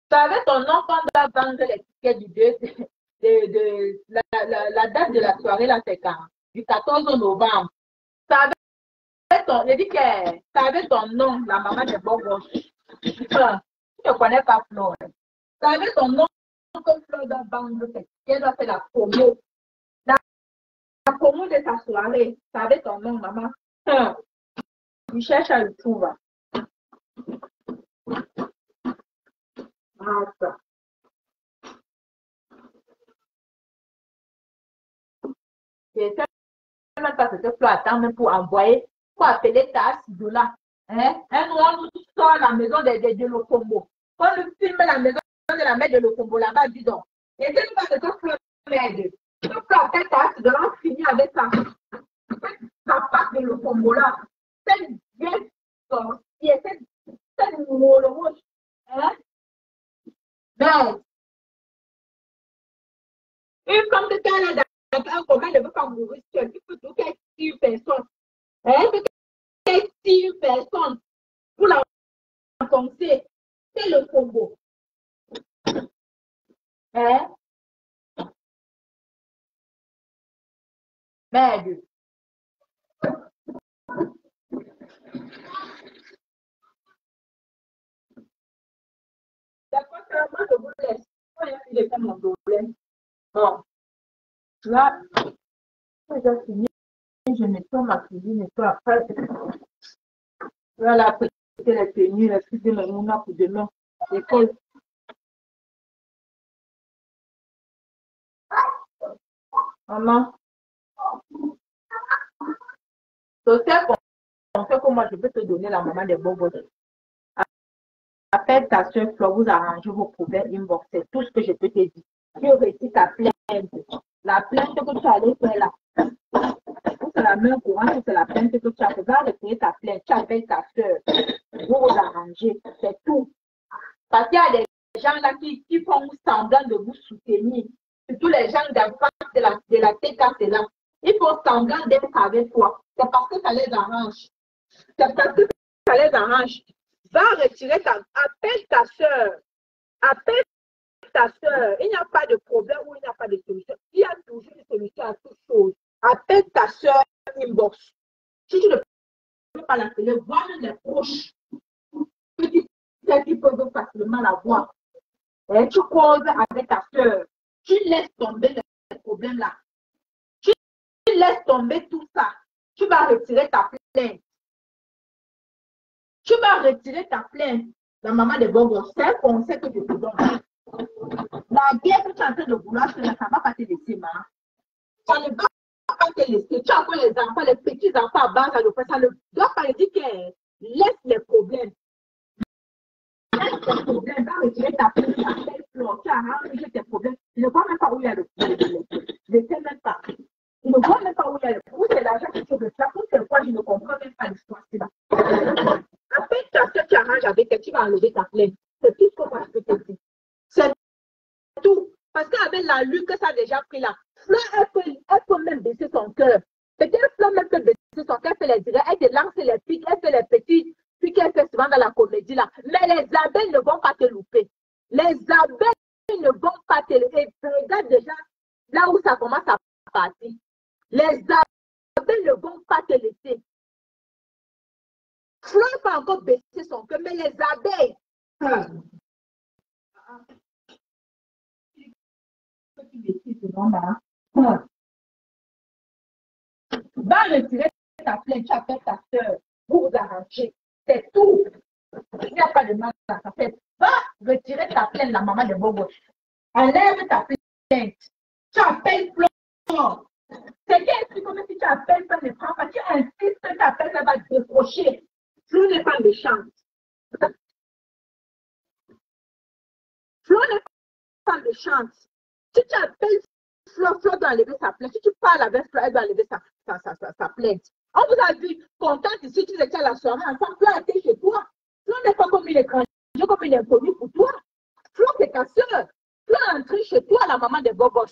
Tu avais ton nom quand on doit vendre les tickets du 2, la date de la soirée, là, c'est quand? Du 14 novembre. Tu avais ton, je dis que tu avais ton nom, la maman de Bobo. Tu ne connais pas Flo. Tu avais ton nom comme Flo doit vendre ses tickets, doit faire la promo. La promo de ta soirée, tu avais ton nom, maman. Tu cherches à le trouver. Ah, ça. Et même pas que tu attendre pour envoyer, pour appeler ta là. Hein? On nous sort la maison de Locombo. On nous filme la maison de la mère de Locombo là-bas, dis donc. Et c'est pas que tu m'aides. Tu peux appeler ta de là, on finit avec ça. Ça part de Locombo là. C'est bien sorcier, c'est mollo. Hein? Mais, une femme de Canada, comment elle ne veut pas mourir seule? Il faut tout qu'elle tue une personne. Hein? Il faut qu'elle tue une personne pour la rencontrer. C'est le Congo. Hein? Merde. D'accord, moi je vous laisse. Moi, j'ai fait mon problème. Bon, là, j'ai fini. Je nettoie ma cuisine, nettoie après. Voilà, après, les tenues, les trucs de Maimouna pour demain. L'école. Maman, c'est tel conseil que moi je peux te donner, la maman des bobos. Appelle ta soeur Flo, vous arrangez vos problèmes inbox. C'est tout ce que je peux te dire. Tu réussis ta plainte. La plainte que tu allais faire là. C'est la main courante, c'est la plainte que tu as fait. Va retirer ta plainte. Tu appelles ta soeur. Vous vous arrangez. C'est tout. Parce qu'il y a des gens là qui font semblant de vous soutenir. Surtout les gens d'avant de la TK, là. Ils font semblant d'être avec toi. C'est parce que ça les arrange. C'est parce que ça les arrange. Va retirer ta... Appelle ta soeur. Appelle ta soeur. Il n'y a pas de problème ou il n'y a pas de solution. Il y a toujours une solution à toute chose. Appelle ta soeur inbox. Si tu ne peux pas l'appeler, vois les proches. Petit celles qui peuvent facilement la voir. Et tu causes avec ta soeur. Tu laisses tomber les problèmes là. Tu laisses tomber tout ça. Tu vas retirer ta plainte. Tu vas retirer ta plainte. La maman de Bobo, c'est un conseil que je te donne. La guerre que tu es en train de vouloir faire, ça ne va pas te laisser, maman. Ça ne va pas te laisser. Tu as encore les enfants, les petits-enfants à base à le faire. Ça ne doit pas dire que laisse les problèmes. Laisse tes problèmes. Va retirer ta plainte. Tu as arrangé tes problèmes. Je ne vois même pas où il y a le problème. Je ne sais même pas. Je ne vois même pas où il y a le problème. Où c'est l'argent que tu veux faire. Pour c'est quoi, je ne comprends même pas l'histoire. Après, tu arranges avec elle, tu vas enlever ta plainte. C'est tout ce que moi je peux te dire. C'est tout. Parce qu'avec la lutte que ça a déjà pris là, Flo, elle peut même baisser son cœur. Peut-être Flo même peut baisser son cœur, elle fait les directs, elle te lance les pics, elle fait les petits pics qu'elle fait souvent dans la comédie là. Mais les abeilles ne vont pas te louper. Les abeilles ne vont pas te louper. Regarde déjà là où ça commence à partir. Les abeilles ne vont pas te laisser. Flo va encore baisser son cœur, mais les abeilles. Va retirer ta plainte, tu appelles ta soeur, vous vous arrangez. C'est tout. Il n'y a pas de mal à ta tête. Va retirer ta plainte, la maman de Bobo. Enlève ta plainte. Tu appelles Flo. C'est qu'elle comme si tu appelles Flo, ne prend pas. Tu insistes que tu appelles, elle va décrocher. Flo n'est pas méchante. Flo n'est pas méchante. Si tu appelles Flo, Flo doit enlever sa plainte. Si tu parles avec Flo, elle doit enlever sa plainte. On vous a vu contente ici, tu étais à la soirée ensemble, Flo a été chez toi. Flo n'est pas comme une étrangère, comme une inconnue pour toi. Flo, c'est ta soeur. Flo est entrée chez toi, la maman des bobos.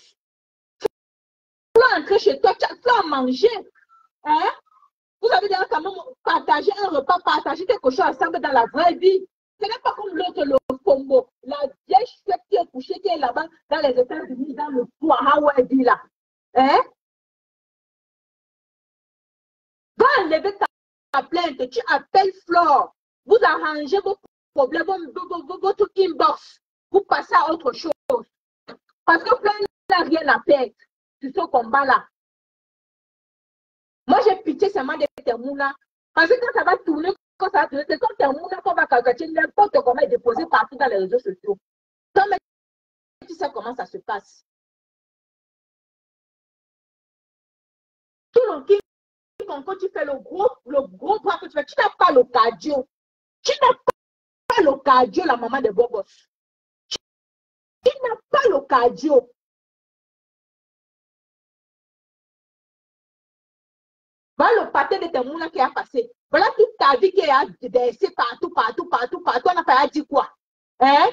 Flo est entrée chez toi, Flo a mangé. Hein? Vous avez déjà quand même partagé un repas, partagé quelque chose ensemble dans la vraie vie. Ce n'est pas comme l'autre, le Congo. La vieille chouette qui est couchée, qui est là-bas dans les États-Unis, dans le toit, Hawaii, là. Hein? Va enlever ta plainte. Tu appelles Flore. Vous arrangez vos problèmes, votre inbox. Vous passez à autre chose. Parce que Flore n'a rien à perdre sur ce combat-là. Moi, j'ai pitié seulement de Termouna. Parce que quand ça va tourner, c'est comme Termouna qu'on va calculer n'importe comment déposer partout dans les réseaux sociaux. Quand même, tu sais comment ça se passe. Tout le monde, quand tu fais le gros bras que tu fais, tu n'as pas le cardio. Tu n'as pas le cardio, la maman de Bobos. Tu n'as pas le cardio. Voilà le pâté de tes moulins qui a passé. Voilà toute ta vie qui a déversé partout. On n'a pas dit quoi? Hein?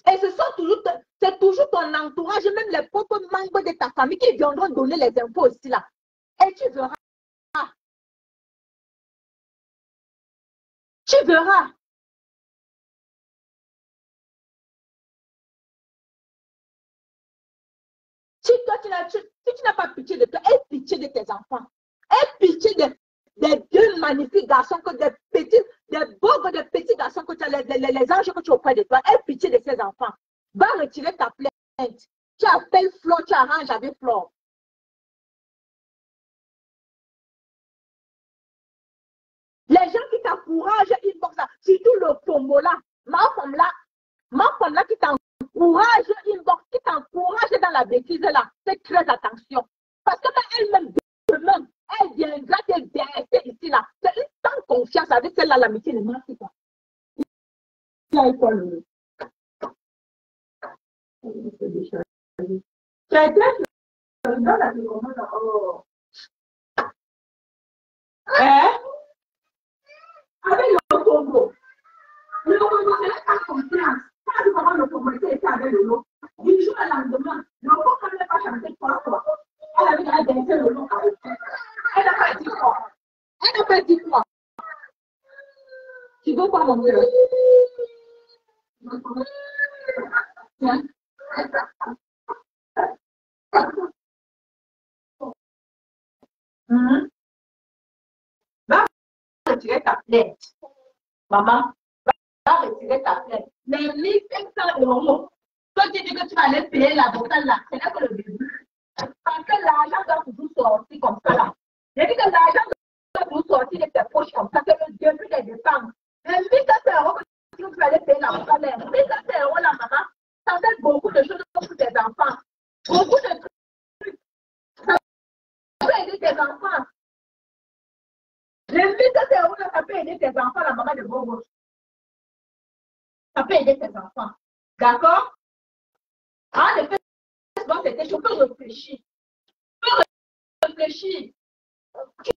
Et c'est toujours ton entourage, même les propres membres de ta famille qui viendront donner les infos aussi là. Et tu verras. Tu verras. Si toi, si tu n'as pas pitié de toi, aie pitié de tes enfants. Aie pitié des deux magnifiques garçons, des beaux, des petits garçons, que tu as, les anges que tu as auprès de toi. Aie pitié de ces enfants. Va retirer ta plainte. Tu appelles Flo, tu arranges avec Flo. Les gens qui t'encouragent, inbox, surtout le FOMO là, ma femme là qui t'encourage, inbox, qui t'encourage dans la bêtise là, fais très attention. Parce que elle-même, demain, elle viendra te délaisser ici là. C'est une telle confiance avec celle-là, l'amitié ne marche pas. Avec le Congo. Le Congo, c'est la confiance. Quand tu comprends le Congo, c'est avec le lot. Du jour au lendemain, le Congo n'a pas chanté trois fois. Elle avait dansé le lot avec elle. Elle n'a pas dit quoi. Elle n'a pas dit quoi. Tu veux pas mon cœur? Tiens. Va retirer ta plainte. Maman, va retirer ta plainte. Les 1500 euros, toi tu dis que tu vas aller payer l'avocat là, c'est là que le début. Parce que l'argent doit toujours sortir comme ça là. J'ai dit que l'argent doit toujours sortir de tes poches comme ça, c'est le début des dépenses. Les 1500 euros que tu vas aller payer l'avocat là, 1500 euros là, maman, ça fait beaucoup de choses pour tes enfants. Beaucoup de trucs. Ça peut aider tes enfants. Les 1500 euros là, ça peut aider tes enfants, la maman de Bobo. Ça peut aider tes enfants. D'accord? Ah, le fait que c'était chaud, peux réfléchir. Peux réfléchir. Tu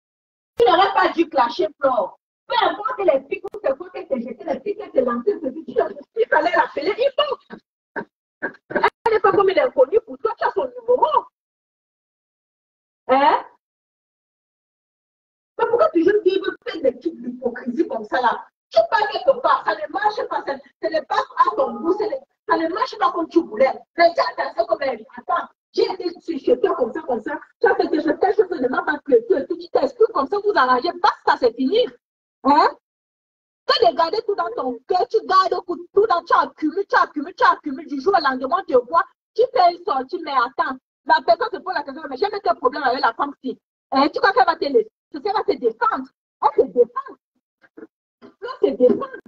n'aurais pas dû clasher Flore. Peu importe les pics ou tes côtés que jeté, les pics que tu lancé, il fallait l'appeler. Il faut. Elle n'est pas comme une inconnue pour toi, tu as son numéro. Hein? Mais pourquoi toujours vivre plein de trucs d'hypocrisie comme ça là? Tu parles quelque part, ça ne marche pas, ça ne passe pas à ton goût, ça ne marche pas comme tu voulais. Mais tu as pensé comme elle. Attends, j'ai été chez toi comme ça. Tu as fait quelque chose ne m'a pas plu. Tu t'expliques comme ça, vous arrangez. Basta, c'est fini. Hein? Tu as regardé tout dans ton cœur, tu gardes tout dans, tu accumules. Du jour au lendemain, tu vois, tu fais une sortie, mais attends. La personne se pose la question, mais j'ai mis quel problème avec la femme ci. Tu crois qu'elle va te laisser? Elle va te défendre. Elle se défend. Là, c'est défendre.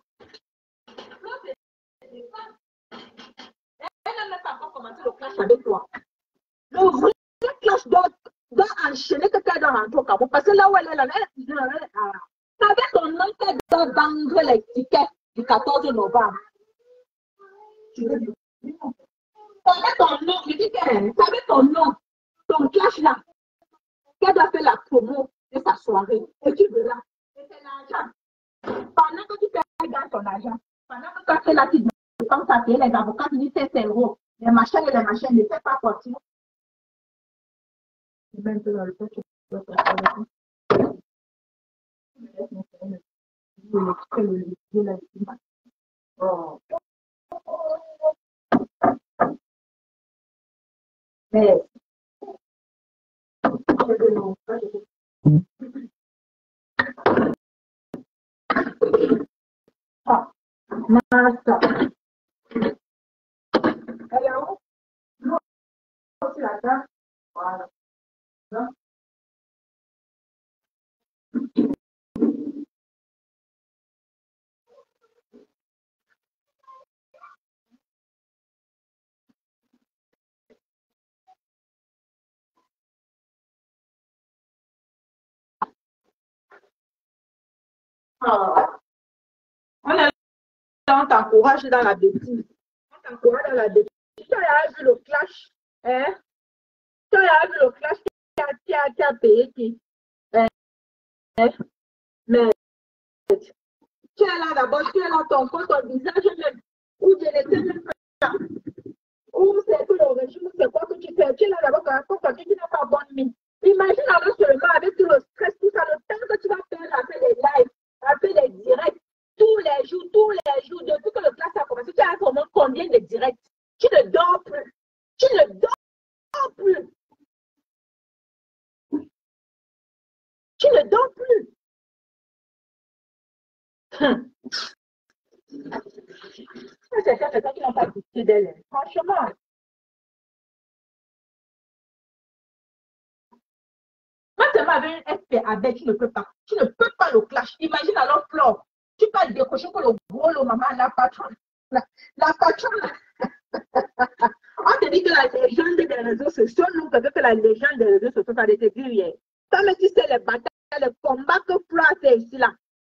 Elle n'a même pas encore commencé le clash avec toi. Le vrai clash doit enchaîner que tu as dans ton cabot. Parce que là où elle est là, avec ton nom, tu dois vendre les tickets du 14 novembre. Tu veux dire? Avec ton nom, je dis que avec ton nom, ton clash là, qu'elle doit faire la promo de sa soirée. Et tu verras. Et c'est l'argent. Pendant que tu fais dans ton argent, pendant que tu fais la petite dépense à payer les avocats, tu dis 5 euros. Les machins, ne fais pas sortir. Mais, alors, nous, aussi là-dedans, voilà. On t'encourage dans la bêtise. On t'encourage dans la bêtise. Tu as vu le clash, hein? Tu as vu le clash qui a payé qui? Hein? Mais tu es là d'abord, tu es là, ton visage même. Ou bien les même pas. Ou c'est que le régime, c'est quoi que tu fais? Tu es là d'abord, quand tu n'as pas bonne mine. Imagine alors seulement avec tout le stress, tout ça, le temps que tu vas faire à faire des lives, à faire des directs, tous les jours, depuis que le classe a commencé, tu as vraiment combien de directs? Tu ne dors plus. Tu ne dors plus. Tu ne dors plus. C'est quelqu'un qui n'a pas discuté d'elle. Franchement. Quand tu avec un FP avec, tu ne peux pas. Tu ne peux pas le clash. Imagine alors Flore. Tu peux décrocher que le gros, le maman, la patronne. La patronne. On te dit que la légende des réseaux sociaux, nous, peut-être que la légende des réseaux sociaux, ça été dit hier. Comme tu sais, les batailles, les combats que Flore a fait ici, là.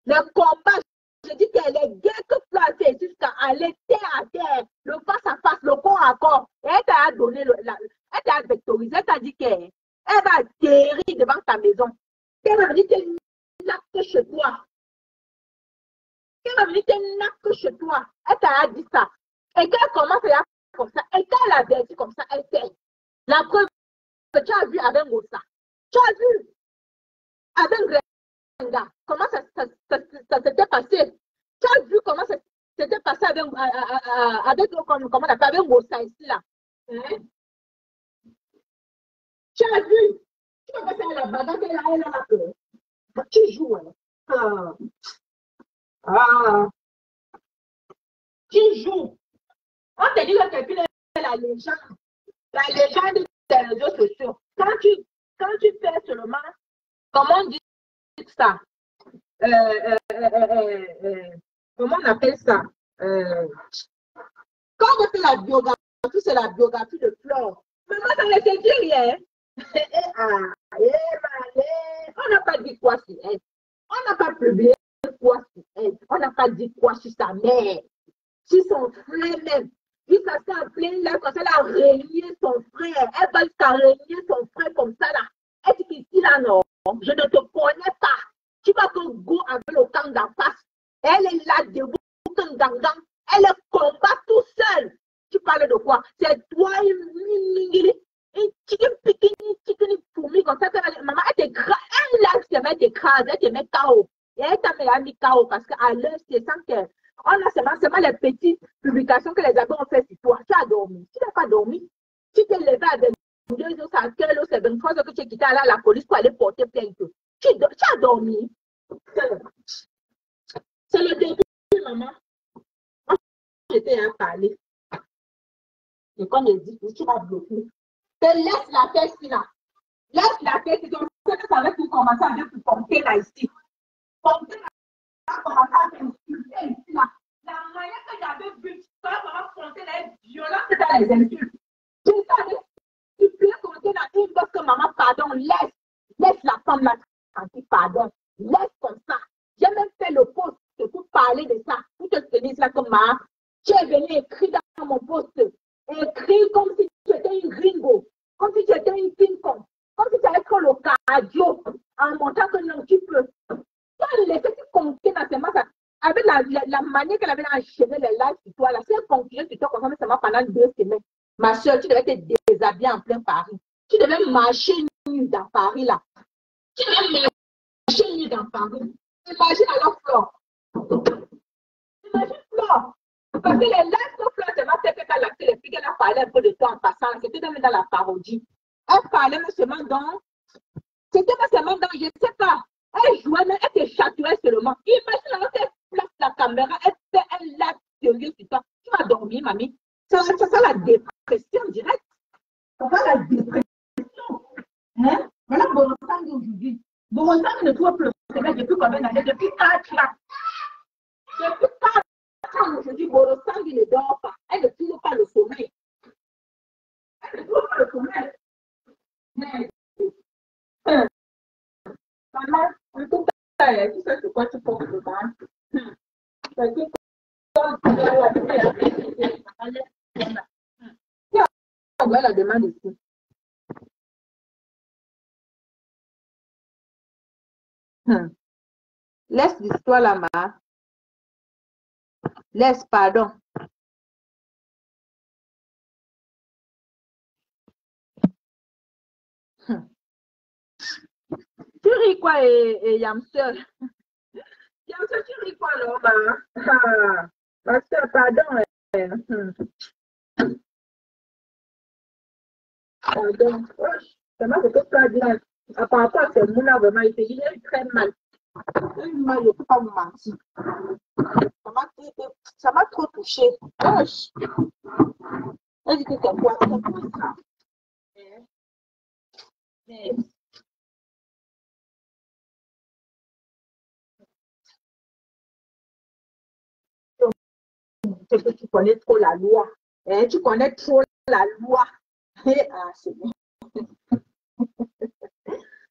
Les combats, je dis que les guerres que Flore a fait ici, jusqu'à aller terre à terre, le face à face, le corps à corps. Et elle t'a donné, elle t'a vectorisé, elle t'a dit qu'elle va atterrir devant ta maison. Elle va venir te nappe chez toi. Elle va venir te nappe chez toi. Elle t'a dit ça. Et quand elle commence à comme ça, et quand elle a dit comme ça, elle fait. La preuve que tu as vu avec Mossa. Tu as vu avec Renga. Comment ça s'était passé. Tu as vu comment ça s'était passé avec comment on appelle, avec Mossa ici là. Hein? Tu as vu. Tu peux pas faire la bagarre, elle a peur. Tu joues. Hein? Tu joues. On te dit que quelqu'un est la légende des réseaux sociaux. Quand tu fais seulement, comment on dit ça? Comment on appelle ça? Quand on fait la biographie, c'est la biographie de Flore. Mais moi, ça ne te dit rien. On n'a pas dit quoi sur elle. On n'a pas publié quoi sur elle. On n'a pas dit quoi sur sa mère. Sur son frère même. Jusqu'à ce qu'elle pleine là, quand elle a régné son frère. Elle va jusqu'à régner son frère comme ça là. Elle dit qu'ici là, non, je ne te connais pas. Tu vas te go avec le camp d'en face. Elle est là debout, elle combat tout seul. Tu parles de quoi? C'est toi, une chicken fourmi comme ça. Maman, elle t'écrase, elle te met KO. Et elle t'a mis KO parce qu'à l'heure, c'est sans que. On a seulement les petites publications que les amis ont fait sur toi. Tu as dormi. Tu n'as pas dormi. Tu t'es levé à 22 heures, à quelle heure, c'est 23 heures que tu es quitté à la police pour aller porter plainte. Tu as dormi. C'est le début, maman. J'étais à parler. Et quand je dis, tu vas bloquer. Laisse la tête là. Laisse la tête. C'est comme ça que ça va tout commencer à dire pour pomper là ici. Pomper là, commencer à t'insulter ici là. La manière que j'avais vu, ça va compter là, violente dans les insultes. Tu peux compter dans une bosse que maman, pardon, laisse la femme là tranquille, pardon. Laisse comme ça. J'ai même fait le post pour parler de ça. Pour te tenir là comme maman. Tu es venu écrire dans mon post. Écrit comme si tu étais une gringo. Comme si tu étais une ping-pong. Comme si tu avais pris le cardio en montrant que non, tu peux. Quand les petits conquêtes dans ses mains, avec la manière qu'elle avait enchaîné les lives sur toi, là, si elle concluait sur toi comme ça pendant 2 semaines, ma soeur, tu devais te déshabiller en plein Paris. Tu devais marcher nu dans Paris, là. Tu devais marcher nu dans Paris. Imagine alors Flore. Imagine Flore. Parce que les lives que Flore se m'a fait qu'elle a fait les filles, qu'elle a parlé un peu de temps en passant, c'était même dans la parodie. Elle parlait même seulement dans. C'était même seulement dans, je ne sais pas. Elle jouait, mais elle te chatouait seulement. Imagine alors qu'elle place la caméra, elle fait un live sérieux sur toi. Tu vas dormir, mamie. C'est ça la dépression directe. C'est ça la dépression. Hein? Voilà Borosang aujourd'hui. Borosang ne trouve plus le sommeil depuis combien d'années? Depuis 4 ans. Depuis 4 ans aujourd'hui, Borosang ne dort pas. Elle ne trouve pas le sommeil. Elle ne trouve pas le sommeil. Mais, maman, en tout cas, tu sais sur quoi tu portes le bas. Parce que quand tu vas la demande ici. Laisse l'histoire là, ma. Laisse, pardon. Tu ris quoi, et Yamsel? Yamsel, tu ris quoi, là, ma? Ma soeur, pardon. Donc, c'est moi ce que tu as dit là. Par rapport à ce monde-là, vraiment, il a eu très mal. Je ne peux pas vous mentir. Ça m'a trop touché. Elle dit que c'est quoi ça? Mais, c'est que tu connais trop la loi. Tu connais trop la loi. C'est bien.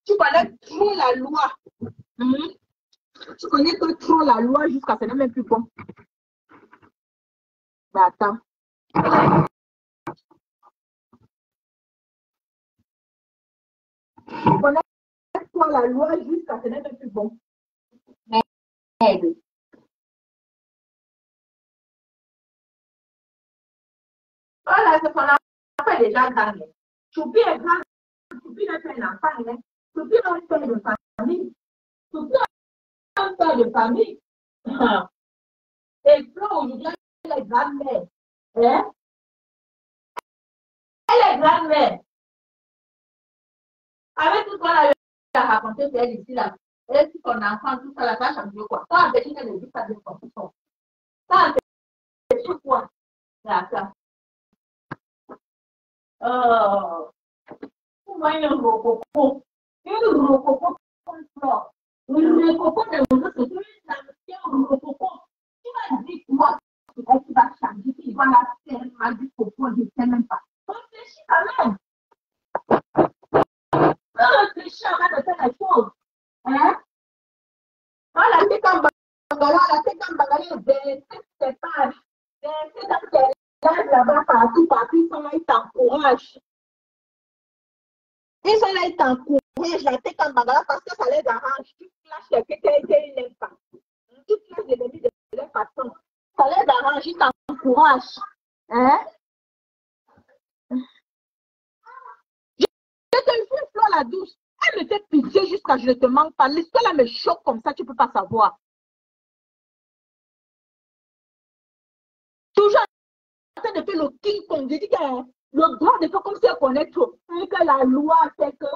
Tu connais trop la loi. Tu connais que trop la loi jusqu'à ce n'est même plus bon. Mais attends. Tu connais trop la loi jusqu'à ce n'est même plus bon. Merde. Voilà, c'est qu'on a fait déjà gagné. Choupi est grand. Choupi n'est pas un enfant. Choupi est un père de famille. Choupi est un père de famille. Et Flo, aujourd'hui, elle est grand-mère. Hein? Elle est grand-mère. Avec tout ce qu'on a raconté, c'est elle ici, là. Elle dit son enfant, tout ça, la tâche en quoi. Ça, en fait, elle dit ça de son. Ça, en fait, c'est quoi? D'accord. Moi, il y a un rococo. Une rococo comme ça. Une rococo de l'autre, c'est une rococo. Tu m'as dit quoi? Elle va changer, tu vas la faire mal du coco, je ne sais même pas. Réfléchis quand même. Réfléchis avant de faire les choses. Hein? La tête en bangala, c'est pas. C'est dans tes lèvres là-bas, partout, ils sont là, ils t'encouragent. Ils sont là, ils t'encouragent, la tête en bangala, parce que ça les arrange. Tu flashes quelqu'un qui n'aime pas. Tu flashes les ennemis de leur façon. Ça les arrange, ils t'encouragent. Hein? Je te fais Fleur la douce. Elle me fait pitié jusqu'à je ne te manque pas. L'histoire là me choque comme ça, tu ne peux pas savoir. Toujours en train de faire le King Kong. Je dis que le droit de faire comme si elle connaît trop. Et que la loi fait que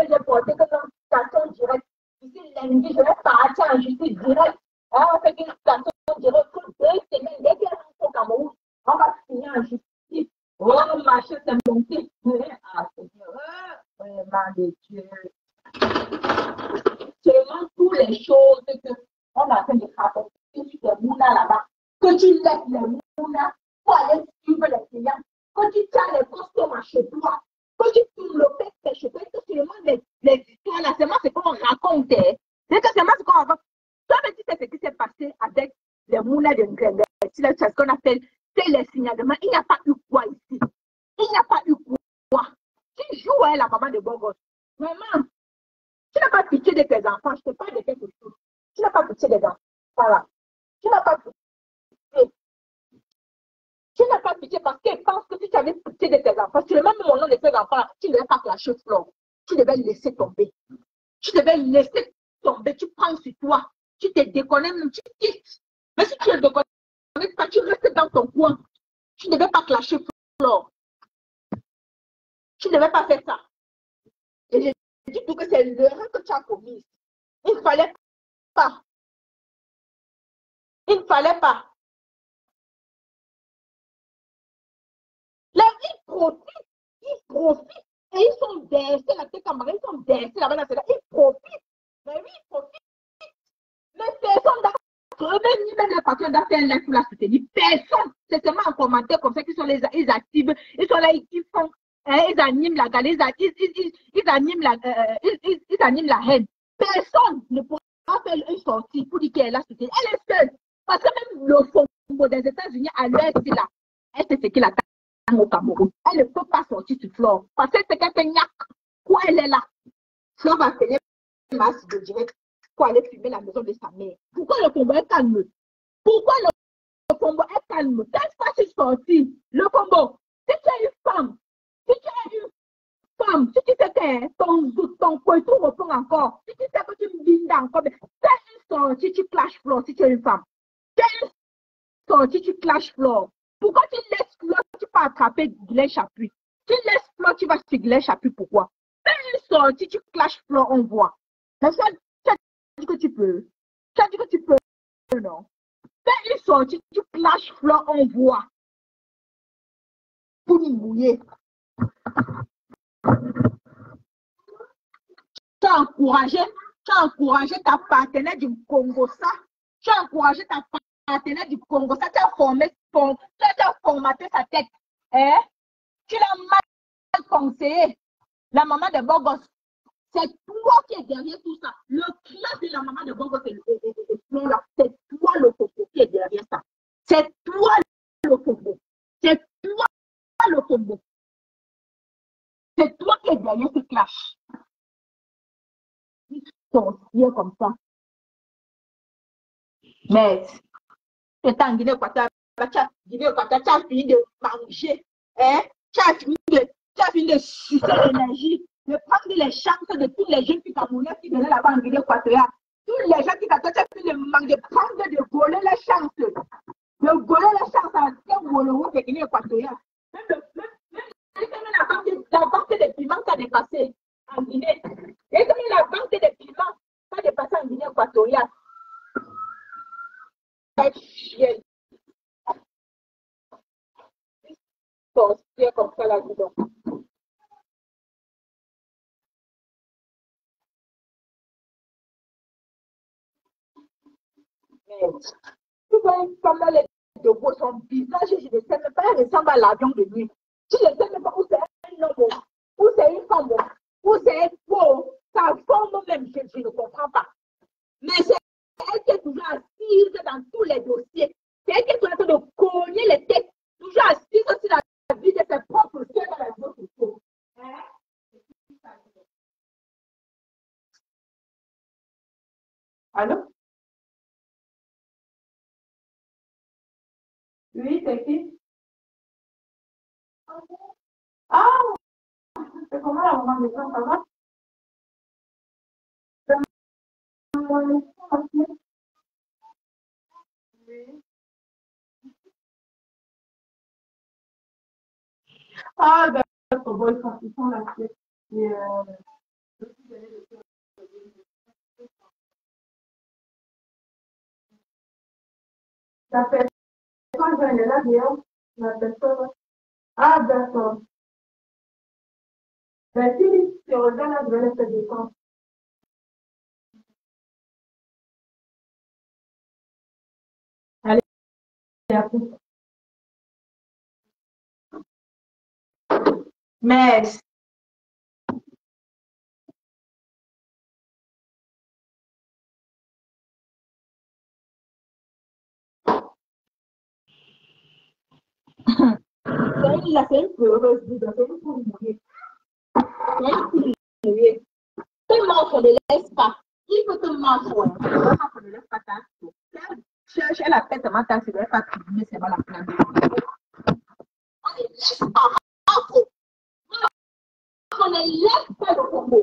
j'ai porté que dans une station directe. Ici, lundi, je vais partir en justice directe. On fait une station directe pour 2 semaines. Dès qu'elle rentre au Cameroun, on va finir en justice. Oh, machin, c'est monté. Ah, Seigneur. Vraiment de Dieu. Seulement toutes les choses qu'on a fait de raconter sur les mounas là-bas. Que tu laisses les mounas pour aller suivre les clients. Que tu tiens les costumes chez toi. Que tu tournes le pec chez toi. Que seulement les histoires là, c'est moi ce qu'on raconte. C'est que c'est moi ce qu'on raconte. Toi, tu sais ce qui s'est passé avec les mounas de Ngrengue. C'est ce qu'on appelle les signalements. Il n'y a pas eu quoi ici. Il n'y a pas eu quoi. Tu joues la maman de bon gosse. Maman, tu n'as pas pitié de tes enfants. Je te parle de quelque chose. Tu n'as pas pitié des enfants. Voilà. Tu n'as pas pitié. Tu n'as pas pitié parce qu'elle pense que si tu avais pitié de tes enfants, tu le même mon nom de tes enfants, tu ne devais pas clasher Flore. Tu devais laisser tomber. Tu devais laisser tomber. Tu prends sur toi. Tu te déconnectes, tu quittes. Mais si tu ne te déconnectes pas, tu restes dans ton coin. Tu ne devais pas clasher Flore. Tu ne devais pas faire ça. Et je dis tout que c'est l'erreur que tu as commise. Il ne fallait pas. Il ne fallait pas. Là, ils profitent. Et ils sont versés, la tête camarade, ils sont versés là-bas, là, ils profitent. Mais oui, ils profitent. Mais personne d'accord. Même les patrons d'affaires fait un live pour la soutenir. Personne. C'est seulement en commentaire comme ça qu'ils sont ils activent. Ils sont là, ils font, ils animent la galère, ils animent la haine. Personne ne pourra faire une sortie pour dire qu'elle est là soutenir. Elle est seule. Parce que même le fond des États-Unis, à l'est là, elle sait ce qu'il attend au Cameroun. Elle ne peut pas sortir sur Flore. Parce que c'est quelqu'un qui quoi elle est là. Flore va faire une masse de direct pour aller filmer la maison de sa mère. Pourquoi le combo est calme? Pourquoi le combo est calme? Qu'est-ce pas si sorti? Le combo, si tu es une femme, si tu sais que ton poitou reprend encore, si tu sais que tu me bindes encore, fais une sortie, tu clashes Flore si tu es une femme. Fais une sortie, tu clashes Flore. Pourquoi tu laisses Flore, tu peux attraper Guylaine Chapuis? Tu laisses Flo, tu vas sigler chapitre, pourquoi? Fais une sortie, tu clashes Flo, on voit. Mais ça, tu as dit que tu peux. Tu as dit que tu peux, non? Fais une sortie, tu clashes Flo, on voit. Pour nous mouiller. Tu as encouragé ta partenaire du Congo, ça. Tu as encouragé ta partenaire du Congo, ça. Tu as formaté sa tête. Hein? Tu l'as mal conseillé. La maman de Bogos, c'est toi qui es derrière tout ça. Le club de la maman de Bogos, c'est toi le Congo qui est derrière ça. C'est toi le Congo. C'est toi le Congo. C'est toi qui es derrière ce clash. Sorcier comme ça. Mais, c'est en Guinée-Équatoriale, tu as fini de manger. Hein? Tu as fini de sucer l'énergie, de prendre les chances de tous les jeunes filles camerounaises qui venaient là-bas en Guinée-Équatoriale. Tous les gens qui t'attendent, tu as fini de prendre, de voler les chances. De voler les chances à ce Wolowo de Guinée-Équatoriale. Même la banque des piments t'a dépassé en Guinée. Et comme la banque des piments t'a dépassé en Guinée-Équatoriale. Sorcier comme ça là-dedans. Mais tu vois une femme là, de son visage, je ne sais même pas, elle ressemble à l'avion de nuit. Je ne sais même pas où c'est un homme, où c'est une femme, où c'est un faux. Sa forme même, je ne comprends pas. Mais c'est elle qui est toujours assise dans tous les dossiers. C'est elle qui est toujours en train de cogner les têtes, toujours assise sur la vie de ses propres soeurs dans la réseaux sociaux. Allô? Oui, c'est qui? Ah, c'est comment la maman de ça, ça va? Ah, d'accord, bon, ils sont là. Et, la personne, elle est là, dehors. La personne. Ah, d'accord. Ben, si tu reviens là, je vais laisser descendre. Allez, à plus. Mais, il a fait une pleureuse, il a fait une pour mourir. C'est une pour mourir. Tellement qu'on ne laisse pas. Il faut te mentir. Vraiment qu'on ne laisse pas ta cherche, elle a fait tellement ta elle va filmer, c'est pas la plainte. On ne laisse pas. On ne laisse pas le Congo.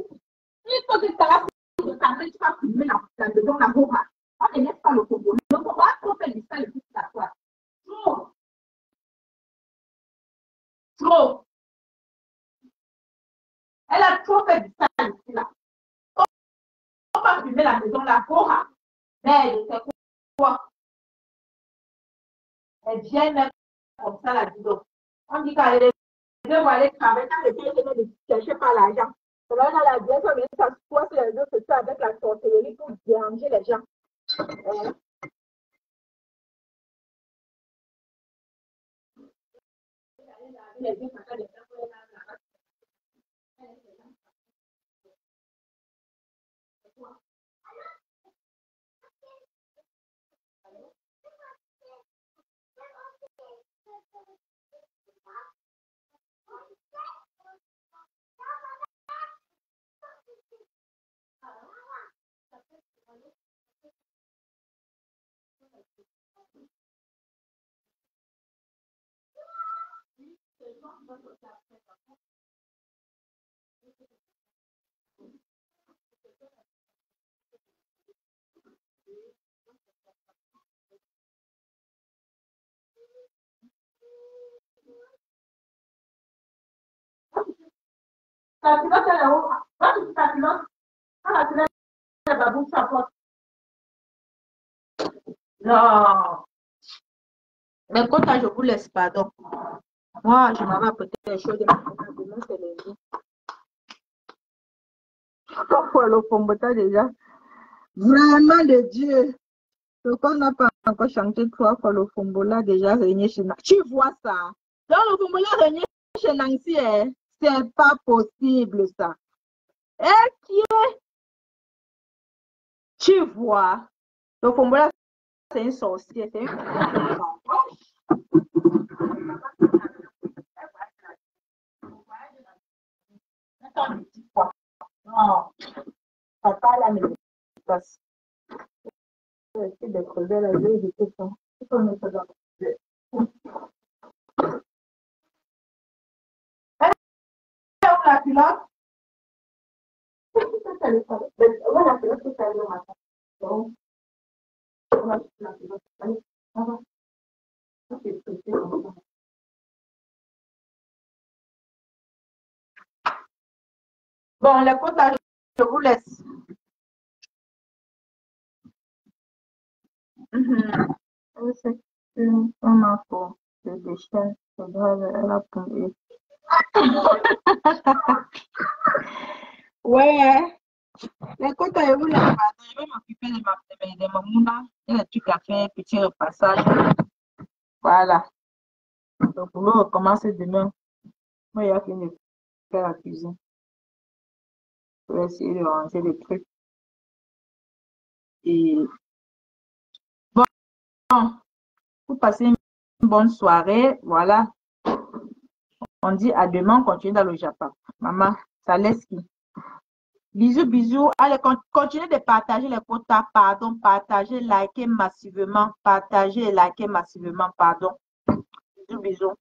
Il faut que tu as de ta main, tu vas filmer devant la Goma. On ne laisse pas le Congo. Le Congo a trop fait du sale et toute la soirée. Trop. Trop. Elle a trop fait du sale ici là. On va filmer la maison, la Goma. Mais c'est quoi? Elle vient même comme ça là-dedans. On dit qu'elle devrait aller travailler dans le pays de chercher pas l'argent. On va dans la direction, mais ça se passe sur les réseaux sociaux avec la sorcellerie pour déranger les gens. La culotte, elle est où? Va tu ta culotte. Quand la culotte, elle va bouger sa porte. Non. Mais quand je vous laisse, pardon. Moi, je m'en vais apporter les choses de demain, c'est lundi. Pourquoi le fombota déjà? Vraiment de Dieu. Le qu'on n'a pas encore chanté 3 fois le fombola déjà régné chez Nancy. Tu vois ça? Donc le fombola régné chez Nancy, c'est pas possible ça. Et qui est? Tu vois? Le fombola, c'est une sorcière. C'est une... Non, papa là, mais passe. Essayer de creuser la vie de tout ça. La culotte. La culotte, c'est le matin. Donc, la culotte. Allez, on va. Bon, les potages, je vous laisse. C'est un info de déchets, c'est grave, elle a tombé. Ouais, les côtes, je vous laisse. Je vais m'occuper de ma mouna. Il y a des trucs à faire, petit repassage. Voilà. Le boulot recommence demain. Moi, il y a fini de faire la cuisine. Je vais essayer de ranger les trucs. Et bon, vous passez une bonne soirée. Voilà. On dit à demain, on continue dans le Japon. Maman, ça laisse qui? Bisous, bisous. Allez, continuez de partager les quotas. Pardon, partagez, likez massivement. Partagez et likez massivement. Pardon. Bisous, bisous.